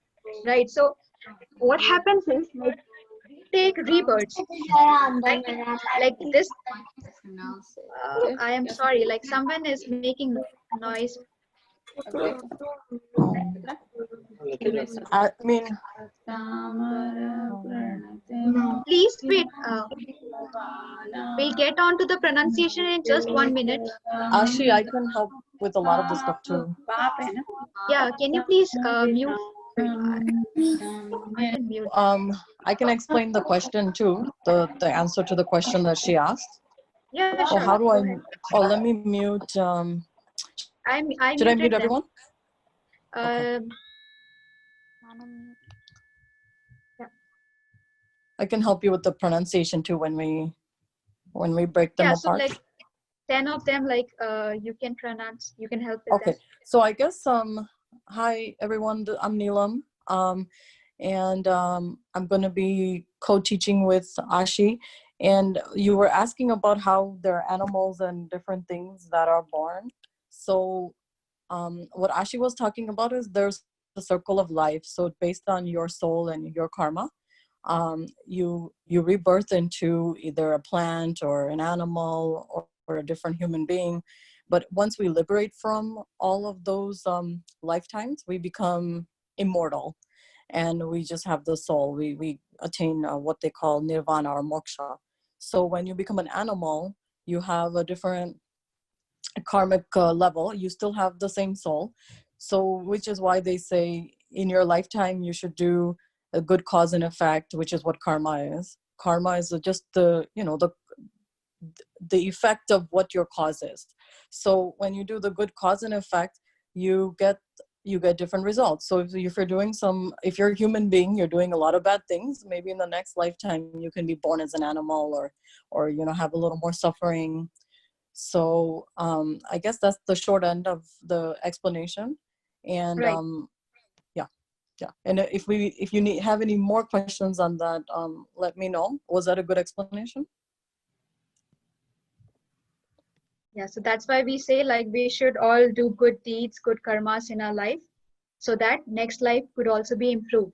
right? So what happens is, like, we take rebirths like this. I am sorry, like someone is making noise. Okay. I mean, Please wait. We'll get on to the pronunciation in just 1 minute. Ashi, I can help with a lot of this stuff too. Yeah, can you please mute? I can mute. I can explain the question too, the answer to the question that she asked. Yeah, Oh, sure. how do I? Oh, let me mute. I Should I muted mute them. everyone? Okay. I can help you with the pronunciation too when we break them Yeah, so apart. like 10 of them, like you can pronounce, you can help with Okay, them. so I guess hi everyone, I'm Neelam, and I'm going to be co-teaching with Ashi, and you were asking about how there are animals and different things that are born. So what Ashi was talking about is there's the circle of life. So based on your soul and your karma, you rebirth into either a plant or an animal or a different human being. But once we liberate from all of those lifetimes, we become immortal, and we just have the soul. We attain what they call nirvana or moksha. So when you become an animal, you have a different karmic level. You still have the same soul. So which is why they say in your lifetime you should do a good cause and effect, which is what karma is. Karma is just the effect of what your cause is. So when you do the good cause and effect, you get different results. So if you're doing if you're a human being, you're doing a lot of bad things, maybe in the next lifetime you can be born as an animal or have a little more suffering. So I guess that's the short end of the explanation. And right. Yeah. And if you have any more questions on that, let me know. Was that a good explanation? Yeah, so that's why we say like we should all do good deeds, good karmas in our life, so that next life could also be improved.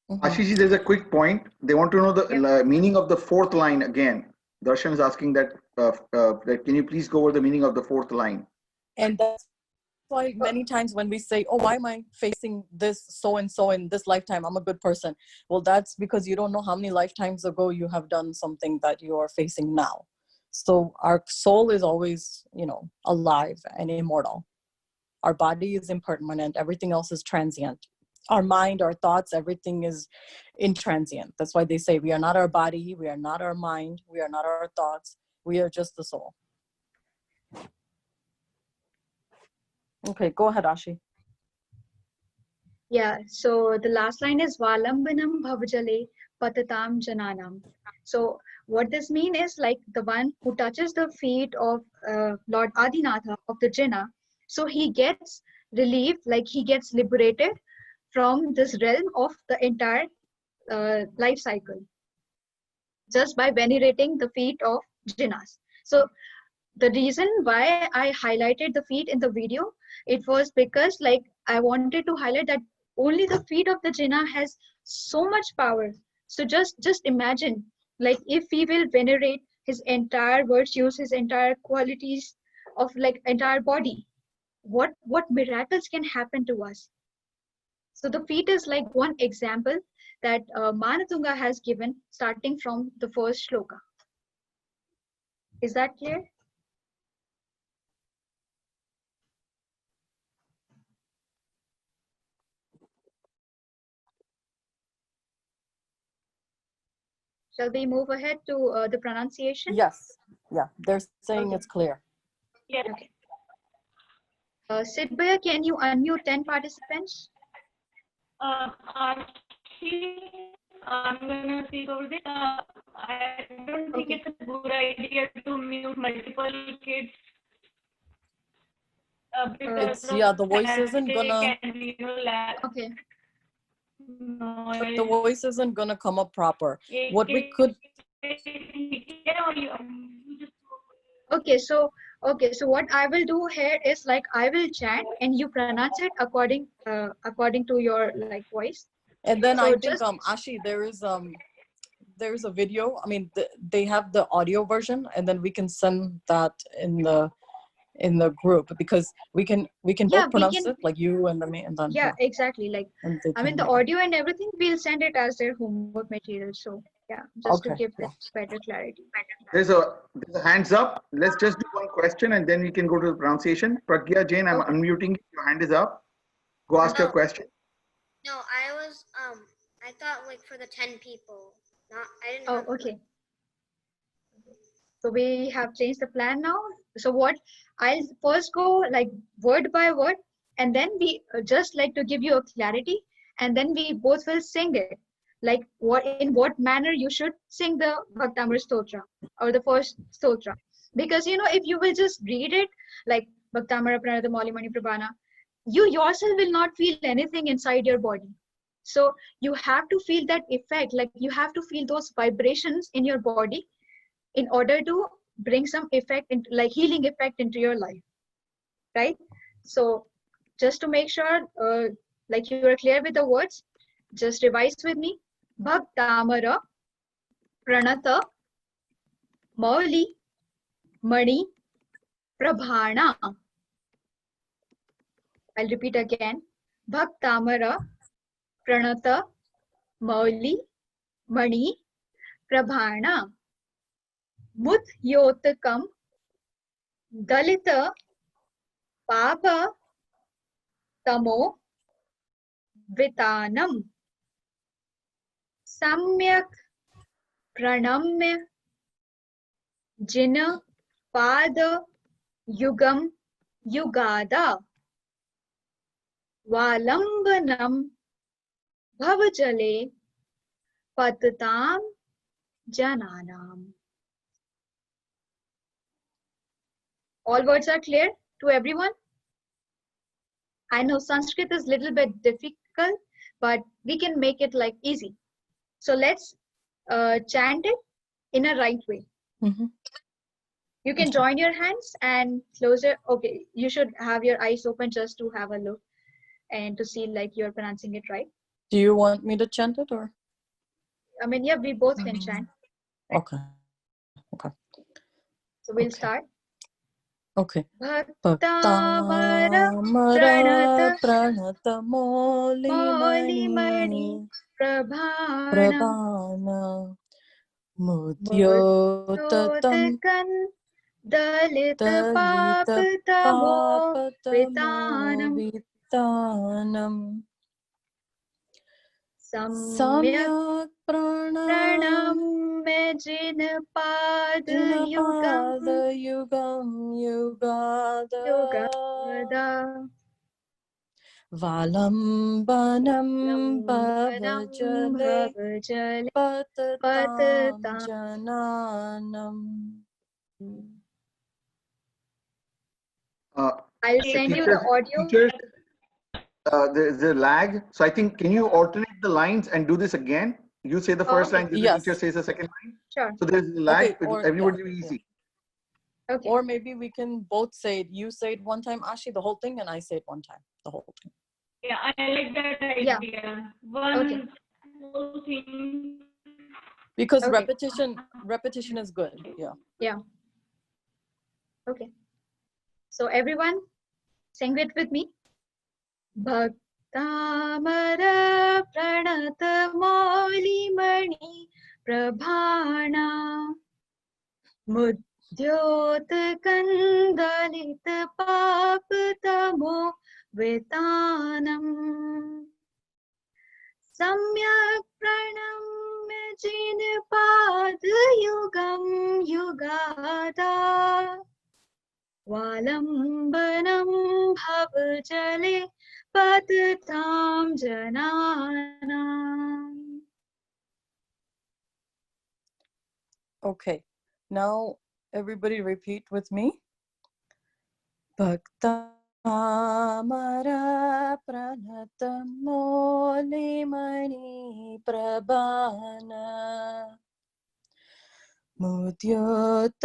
Ashish, there's a quick point. They want to know the meaning of the fourth line again. Darshan is asking that, can you please go over the meaning of the fourth line? And that's why many times when we say, oh, why am I facing this so-and-so in this lifetime? I'm a good person. Well, that's because you don't know how many lifetimes ago you have done something that you are facing now. So our soul is always, alive and immortal. Our body is impermanent. Everything else is transient. Our mind, our thoughts, everything is intransient. That's why they say we are not our body, we are not our mind, we are not our thoughts, we are just the soul. Okay, go ahead, Ashi. Yeah, so the last line is Valambanam Bhavajale Patatam Jananam. So what this means is like the one who touches the feet of Lord Adinatha of the Jina, so he gets relieved, like he gets liberated from this realm of the entire life cycle just by venerating the feet of Jinas. So the reason why I highlighted the feet in the video, it was because like I wanted to highlight that only the feet of the Jinnah has so much power. So just imagine, like if we will venerate his entire virtues, his entire qualities of like entire body, what miracles can happen to us. So the feet is like one example that Manatunga has given starting from the first shloka. Is that clear? Shall we move ahead to the pronunciation? Yes. Yeah, they're saying it's clear. Yes. Okay. Sidbaya, can you unmute 10 participants? Actually, I'm going to speak over this. I don't think it's a good idea to mute multiple kids. Because the voice isn't gonna. Okay. Noise. The voice isn't gonna come up proper. What we could. Okay, so what I will do here is like I will chant and you pronounce it according to your like voice. And then so I think Ashi, there's a video. I mean, they have the audio version, and then we can send that in in the group, because we can Yeah, both we pronounce can. it, like you and me, and then Yeah, exactly. Like, and they I mean, can the hear. audio and everything, we'll send it as their homework material. So yeah, just to Okay, give yeah. them better clarity. There's a hands up. Let's just do one question and then we can go to the pronunciation. Pragya Jain, I'm unmuting you. Your hand is up. Go ask your question. No, I thought like for the 10 people. I didn't Oh, have okay. So we have changed the plan now. So what I'll first go like word by word, and then we just like to give you a clarity, and then we both will sing it. Like in what manner you should sing the Bhaktamar Stotra or the first Stotra. Because if you will just read it like Bhaktamara Pranata Mauli Mani Prabhana, you yourself will not feel anything inside your body. So you have to feel that effect, like you have to feel those vibrations in your body in order to bring some effect into like healing effect into your life, right? So just to make sure like you are clear with the words, just revise with me. Bhaktamara Pranata Mauli Mani Prabhana. I'll repeat again. Bhaktamara Pranata Mauli Mani Prabhana. Mudyotakam Dalita Papa Tamo Vitanam. Samyak Pranamya Jina Pada Yugam Yugada Valambanam Bhavajale Patatam Jananam. All words are clear to everyone? I know Sanskrit is a little bit difficult, but we can make it like easy. So let's chant it in a right way. You can join your hands and close it. Okay, you should have your eyes open just to have a look and to see like you're pronouncing it right. Do you want me to chant it, or? I mean, yeah, we both can chant. Okay. So we'll start. Okay. Bhaktamara Pranata Mauli Mani Prabhana Mudyotatam Dalita Papatamo Vitanam Samyak Pranam Jina Pada Yugam Yugada Valambanam Bhavajale Patatam Jananam. I'll send you the audio. Teachers, there's a lag. So I think, can you alternate the lines and do this again? You say the first line, then the teacher says the second line. Sure. So there's a lag, Okay, or, everybody will be easy. Okay. Or maybe we can both say it. You say it one time, Ashi, the whole thing, and I say it one time, the whole thing. Yeah, I like that idea. One whole thing. Because repetition is good. Yeah. Yeah. Okay. So everyone, sing it with me. Bhaktamara Pranata Mauli Mani Prabhana Muddyota Kandalita Papatamo Vitanam Samyak Pranamya Jinpada Yugam Yugada Valambanam Bhavajale Patatam Jananam. Okay. Now everybody repeat with me. Bhaktamara Pranata Mauli Mani Prabhana Mudyotakam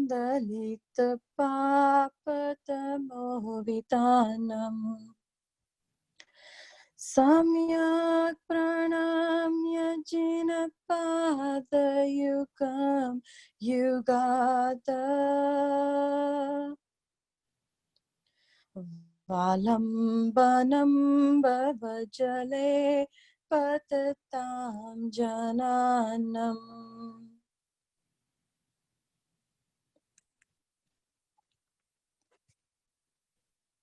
Dalita Papatamo Vitanam Samyak Pranamya Jinapada Yugam Yugada Valambanam bhavajale patatam jananam.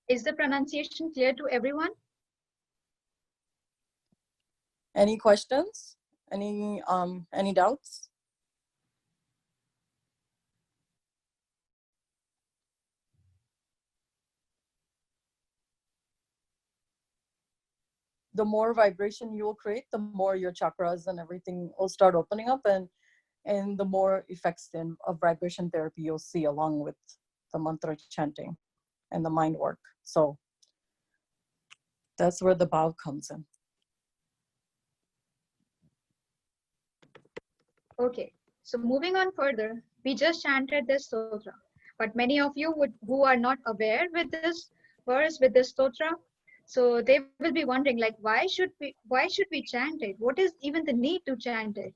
Is the pronunciation clear to everyone? Any questions? Any doubts? The more vibration you will create, the more your chakras and everything will start opening up, and the more effects of vibration therapy you'll see along with the mantra chanting and the mind work. So that's where the bhav comes in. Okay, so moving on further, we just chanted this stotra, but many of you who are not aware with this verse, with this stotra, so they will be wondering like, why should we chant it? What is even the need to chant it?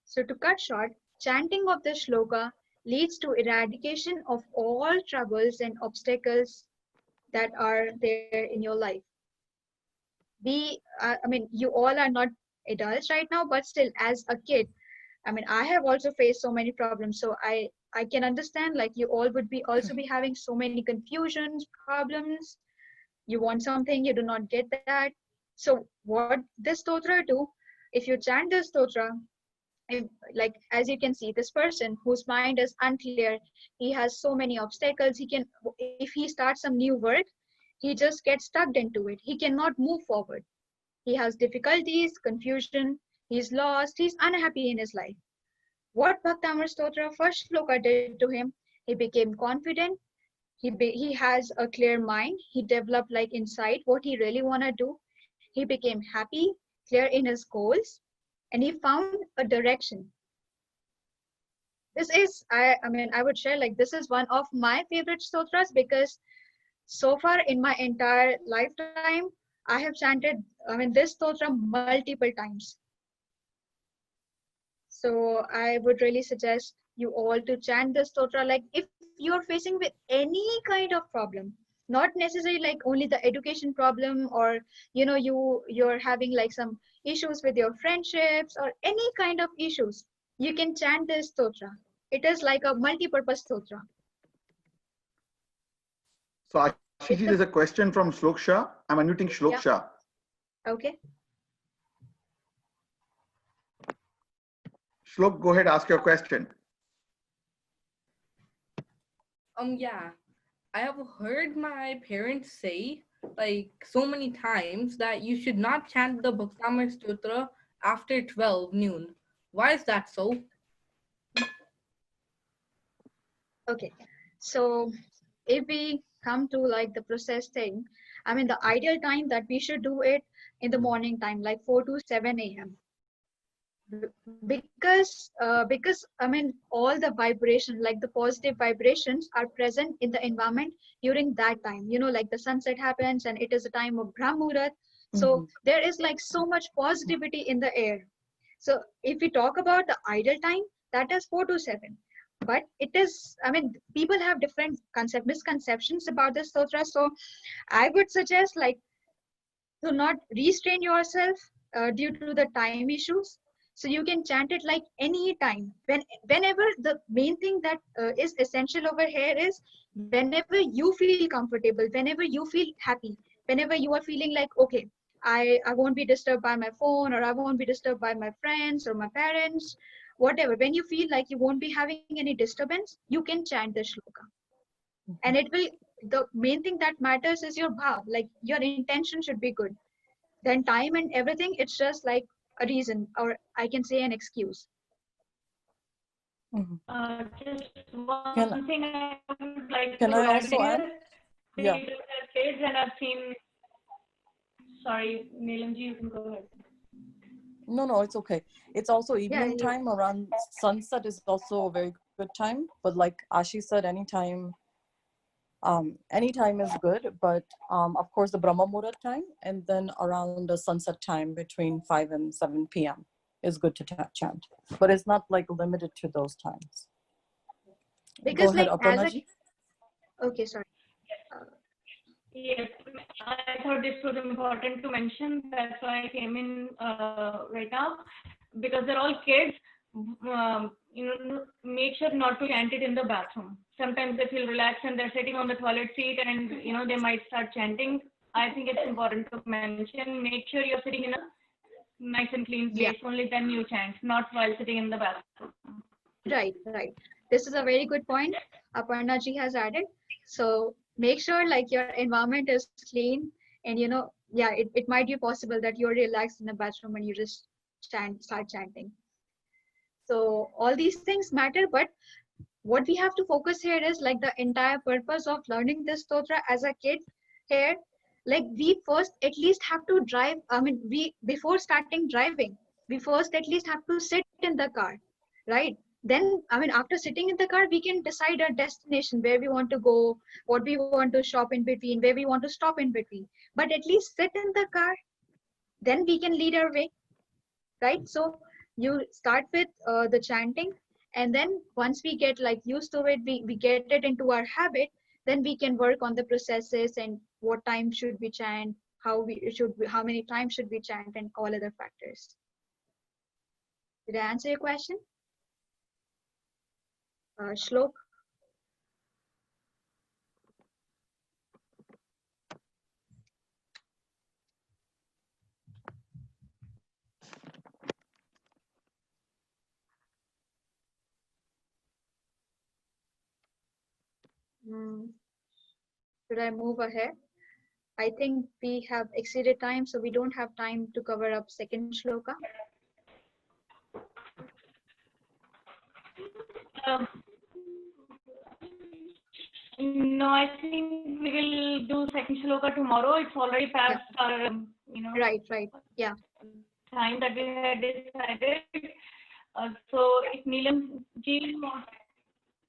So to cut short, chanting of this shloka leads to eradication of all troubles and obstacles that are there in your life. I mean, you all are not adults right now, but still, as a kid, I mean, I have also faced so many problems. So I can understand like you all would be also be having so many confusions, problems. You want something, you do not get that. So what this stotra do, if you chant this stotra, if, like as you can see, this person whose mind is unclear, he has so many obstacles. If he starts some new work, he just gets stuck into it. He cannot move forward. He has difficulties, confusion, he's lost, he's unhappy in his life. What Bhaktamar Stotra first shloka did to him, he became confident, he has a clear mind, he developed like insight what he really want to do, he became happy, clear in his goals, and he found a direction. This is, I mean, I would share like this is one of my favorite stotras because so far in my entire lifetime, I have chanted, I mean, this stotra multiple times. So I would really suggest you all to chant this stotra. Like if you're facing with any kind of problem, not necessarily like only the education problem, or you're having like some issues with your friendships or any kind of issues, you can chant this stotra. It is like a multi-purpose stotra. So Ashiji, there's a question from Shloka. I'm unmuting Shloka. Yeah. Okay. Shlok, go ahead, ask your question. Yeah, I have heard my parents say like so many times that you should not chant the Bhaktamar Stotra after 12 noon. Why is that so? Okay, so if we come to like the process thing, I mean the ideal time that we should do it in the morning time, like 4 to 7 a.m. Because I mean all the vibration, like the positive vibrations are present in the environment during that time. Like the sunset happens and it is a time of Brahmurat. So there is like so much positivity in the air. So if we talk about the ideal time, that is 4 to 7. But it is, I mean, people have different misconceptions about this stotra. So I would suggest like to not restrain yourself due to the time issues. So you can chant it like any time, whenever. The main thing that is essential over here is whenever you feel comfortable, whenever you feel happy, whenever you are feeling like, okay, I won't be disturbed by my phone, or I won't be disturbed by my friends or my parents, whatever. When you feel like you won't be having any disturbance, you can chant the shloka. And it will, the main thing that matters is your bhav, like your intention should be good. Then time and everything, it's just like a reason, or I can say an excuse. Just one thing I would like Can to I add also here. add? Yeah. Kids, and I've seen. Sorry, Neelamji, you can go ahead. No, it's okay. It's also evening you- time. Around sunset is also a very good time. But like Ashi said, anytime is good. But of course, the Brahma Muhurat time, and then around the sunset time between 5 and 7 p.m. is good to chant. But it's not like limited to those times. Because Go ahead, like as Aparnaji. a, okay, sorry. Yes, I thought this was important to mention. That's why I came in right now, because they're all kids. Make sure not to chant it in the bathroom. Sometimes they feel relaxed and they're sitting on the toilet seat, and they might start chanting. I think it's important to mention. Make sure you're sitting in a nice and clean place. Only then you chant, not while sitting in the bathroom. Right, right. This is a very good point Aparna ji has added. So make sure like your environment is clean, and yeah, it might be possible that you're relaxed in the bathroom and you just start chanting. So all these things matter, but what we have to focus here is like the entire purpose of learning this stotra as a kid here. Like we first at least have to drive. I mean, we before starting driving, we first at least have to sit in the car, right? Then, I mean, after sitting in the car, we can decide our destination, where we want to go, what we want to shop in between, where we want to stop in between. But at least sit in the car, then we can lead our way, right? So you start with the chanting, and then once we get like used to it, we get it into our habit, then we can work on the processes and what time should we chant, how many times should we chant, and all other factors. Did I answer your question? Shlok? Should I move ahead? I think we have exceeded time, so we don't have time to cover up second shloka. No, I think we will do second shloka tomorrow. It's already past our, Right, yeah, time that we had decided. So if Neelam ji,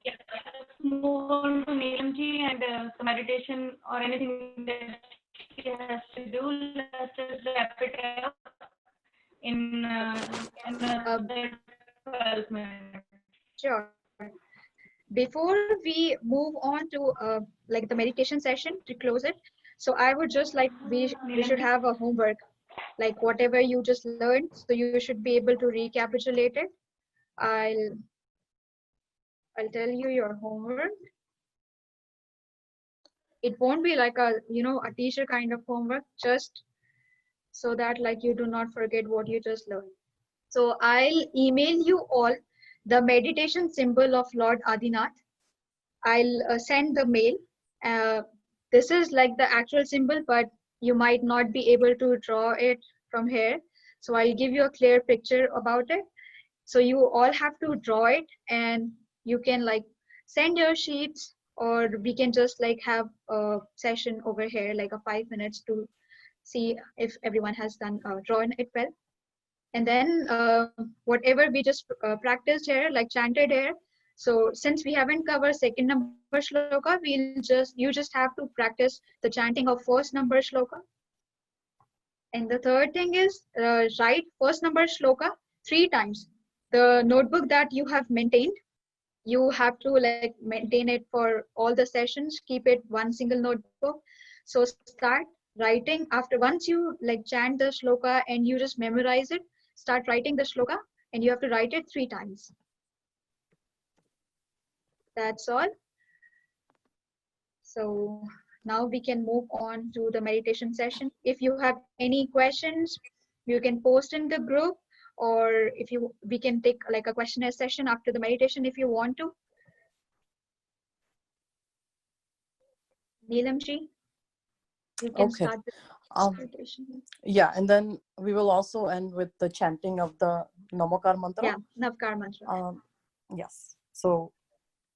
yeah, let's move on to Neelam ji and the meditation or anything that she has to do. Let's just wrap it up in another 12 minutes. Sure. Before we move on to like the meditation session to close it, so I would just like we should have a homework, like whatever you just learned, so you should be able to recapitulate it. I'll tell you your homework. It won't be like a a teacher kind of homework, just so that like you do not forget what you just learned. So I'll email you all the meditation symbol of Lord Adinath. I'll send the mail. This is like the actual symbol, but you might not be able to draw it from here. So I'll give you a clear picture about it. So you all have to draw it, and you can like send your sheets, or we can just like have a session over here, like a 5 minutes to see if everyone has done drawn it well. And then whatever we just practiced here, like chanted here, so since we haven't covered second number shloka, you just have to practice the chanting of first number shloka. And the third thing is write first number shloka 3 times. The notebook that you have maintained, you have to like maintain it for all the sessions, keep it one single notebook. So start writing after, once you like chant the shloka and you just memorize it, start writing the shloka, and you have to write it 3 times. That's all. So now we can move on to the meditation session. If you have any questions, you can post in the group, or if you we can take like a questionnaire session after the meditation if you want to. Neelam ji, you can Okay. start the meditation. Yeah, and then we will also end with the chanting of the Namakar mantra. Yeah, Navkar mantra. Yes. So,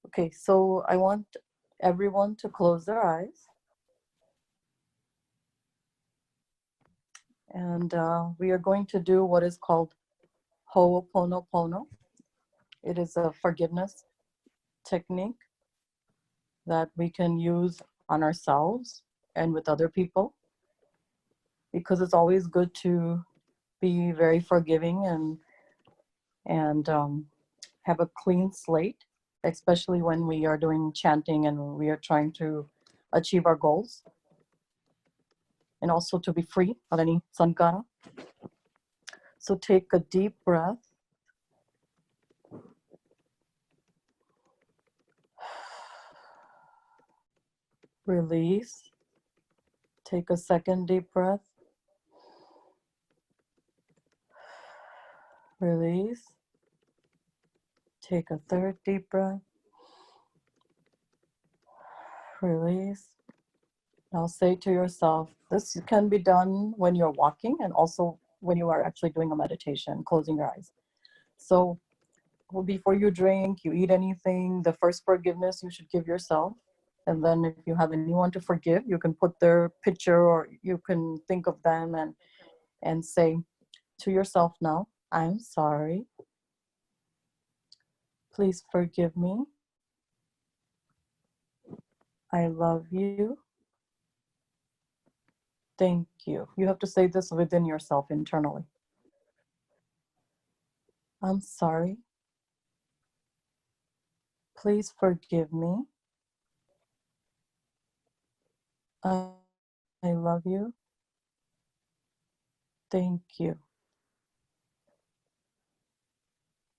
okay. So I want everyone to close their eyes. And we are going to do what is called Ho'oponopono. It is a forgiveness technique that we can use on ourselves and with other people, because it's always good to be very forgiving and have a clean slate, especially when we are doing chanting and we are trying to achieve our goals. and also to be free of any sankara. So take a deep breath. Release. Take a second deep breath. Release. Take a third deep breath. Release. Now say to yourself, this can be done when you're walking and also when you are actually doing a meditation, closing your eyes. So before you drink, you eat anything, the first forgiveness you should give yourself. And then if you have anyone to forgive, you can put their picture or you can think of them and say to yourself now, I'm sorry. Please forgive me. I love you. Thank you. You have to say this within yourself internally. I'm sorry. Please forgive me. I love you. Thank you.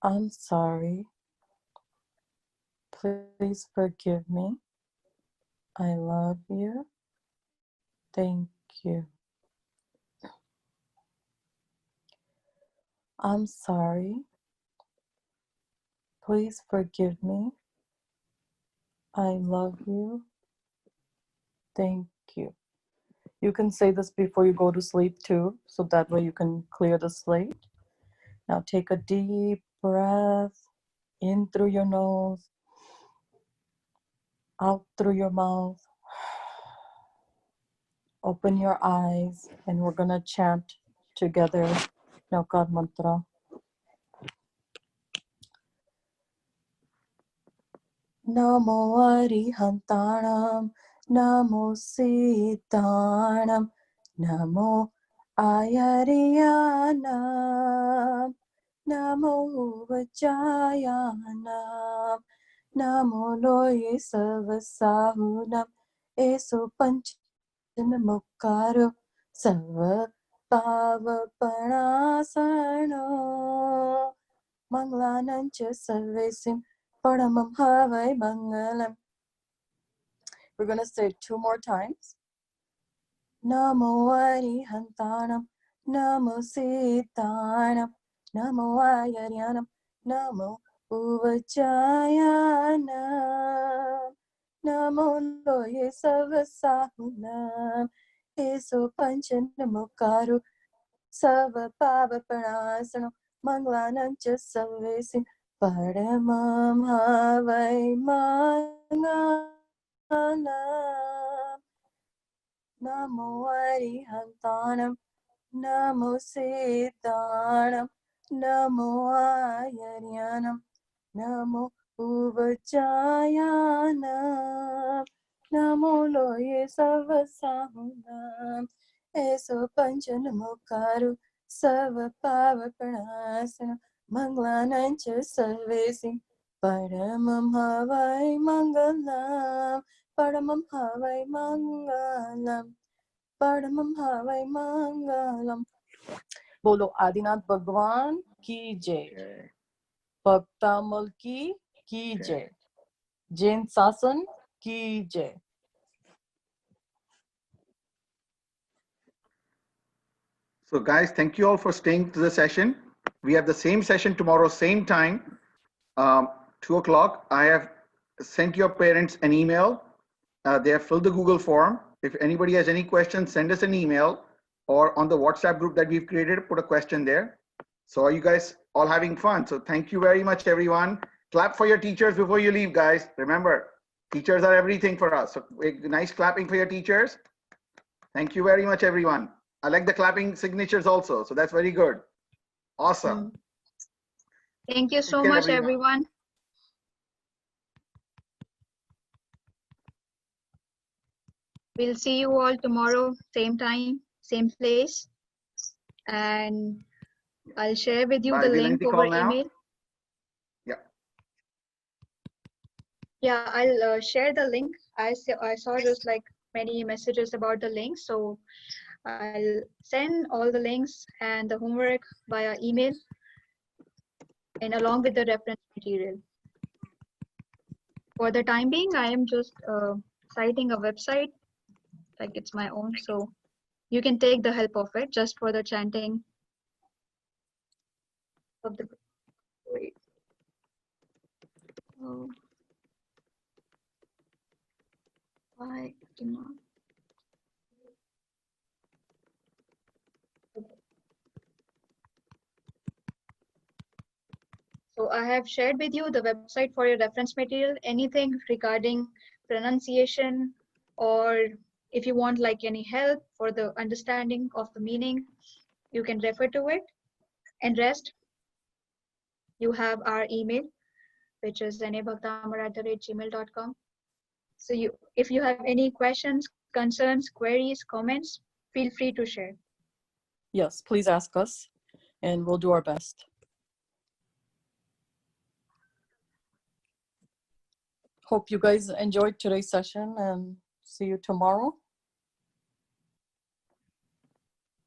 I'm sorry. Please forgive me. I love you. Thank you. I'm sorry. Please forgive me. I love you. Thank you. You can say this before you go to sleep too, so that way you can clear the slate. Now take a deep breath in through your nose, out through your mouth. Open your eyes and we're gonna chant together Navkar mantra. Namo Arihantanam, Namo Siddhanam, Namo Ayariyanam, Namo Vajayanam, Namo Loye Savasahunam, Eso Panchanamukaro, Sava Pava Panasano, Manglanancha Sarvesim, Paramam Havai Mangalam. We're going to say it 2 more times. Namo Arihantanam, Namo Siddhanam, Namo Ayaryanam, Namo Uvajayanam, Namo Loye Savasahunam, Eso Panchanamukaru, Sava Pava Panasanam, Manglanancha Savesim, Paramam Havai Mangalam, Namo Arihantanam, Namo Siddhanam, Namo Ayaryanam, Namo Uvajayanam, Namo Loye Savasahunam, Eso Panchanamukaru, Sava Pava Pranasana, Manglanancha Sarvesim, Paramam Havai Mangalam, Paramam Havai Mangalam, Paramam Havai Mangalam. Bolo Adinath Bhagwan ki jai. Bhaktamar ki jai. Jain Sasan ki jai. So guys, thank you all for staying to the session. We have the same session tomorrow, same time, 2 o'clock. I have sent your parents an email. They have filled the Google form. If anybody has any questions, send us an email or on the WhatsApp group that we've created, put a question there. So are you guys all having fun? So thank you very much, everyone. Clap for your teachers before you leave, guys. Remember, teachers are everything for us. So nice clapping for your teachers. Thank you very much, everyone. I like the clapping signatures also. So that's very good. Awesome. Thank you so much, everyone. We'll see you all tomorrow, same time, same place. And I'll share with you the link over email. Yeah. Yeah, I'll share the link. I saw just like many messages about the link. So I'll send all the links and the homework via email and along with the reference material. For the time being, I am just citing a website, like it's my own, so you can take the help of it just for the chanting of the. Wait. Oh. Why cannot? So I have shared with you the website for your reference material. Anything regarding pronunciation, or if you want like any help for the understanding of the meaning, you can refer to it. And rest, you have our email, which is nabhaktamar@gmail.com. So if you have any questions, concerns, queries, comments, feel free to share. Yes, please ask us and we'll do our best. Hope you guys enjoyed today's session and see you tomorrow.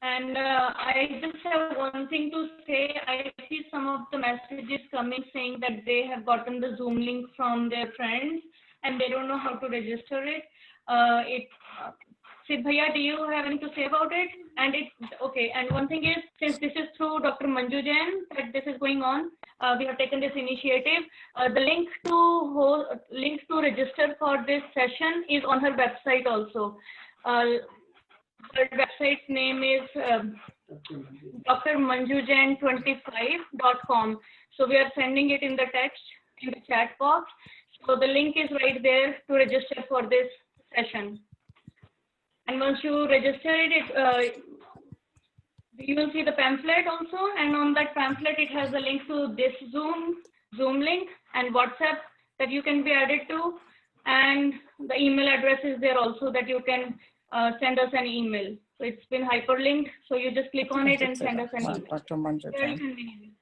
And I just have one thing to say. I see some of the messages coming saying that they have gotten the Zoom link from their friends and they don't know how to register it. Sid Bhaiya, do you have anything to say about it? And okay. And one thing is, since this is through Dr. Manju Jain that this is going on, we have taken this initiative. The link to register for this session is on her website also. Her website's name is drmanjujain25.com. So we are sending it in the text in the chat box. So the link is right there to register for this session. And once you register it, you will see the pamphlet also. And on that pamphlet, it has a link to this Zoom link and WhatsApp that you can be added to. And the email address is there also that you can send us an email. So it's been hyperlinked. So you just click on it and send us an email. Dr. Manju Very Jain. convenient.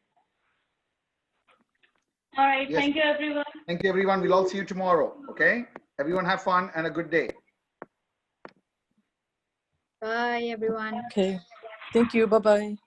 All right. Yes. Thank you, everyone. Thank you, everyone. We'll all see you tomorrow. Okay. Everyone have fun and a good day. Bye, everyone. Okay. Thank you. Bye-bye.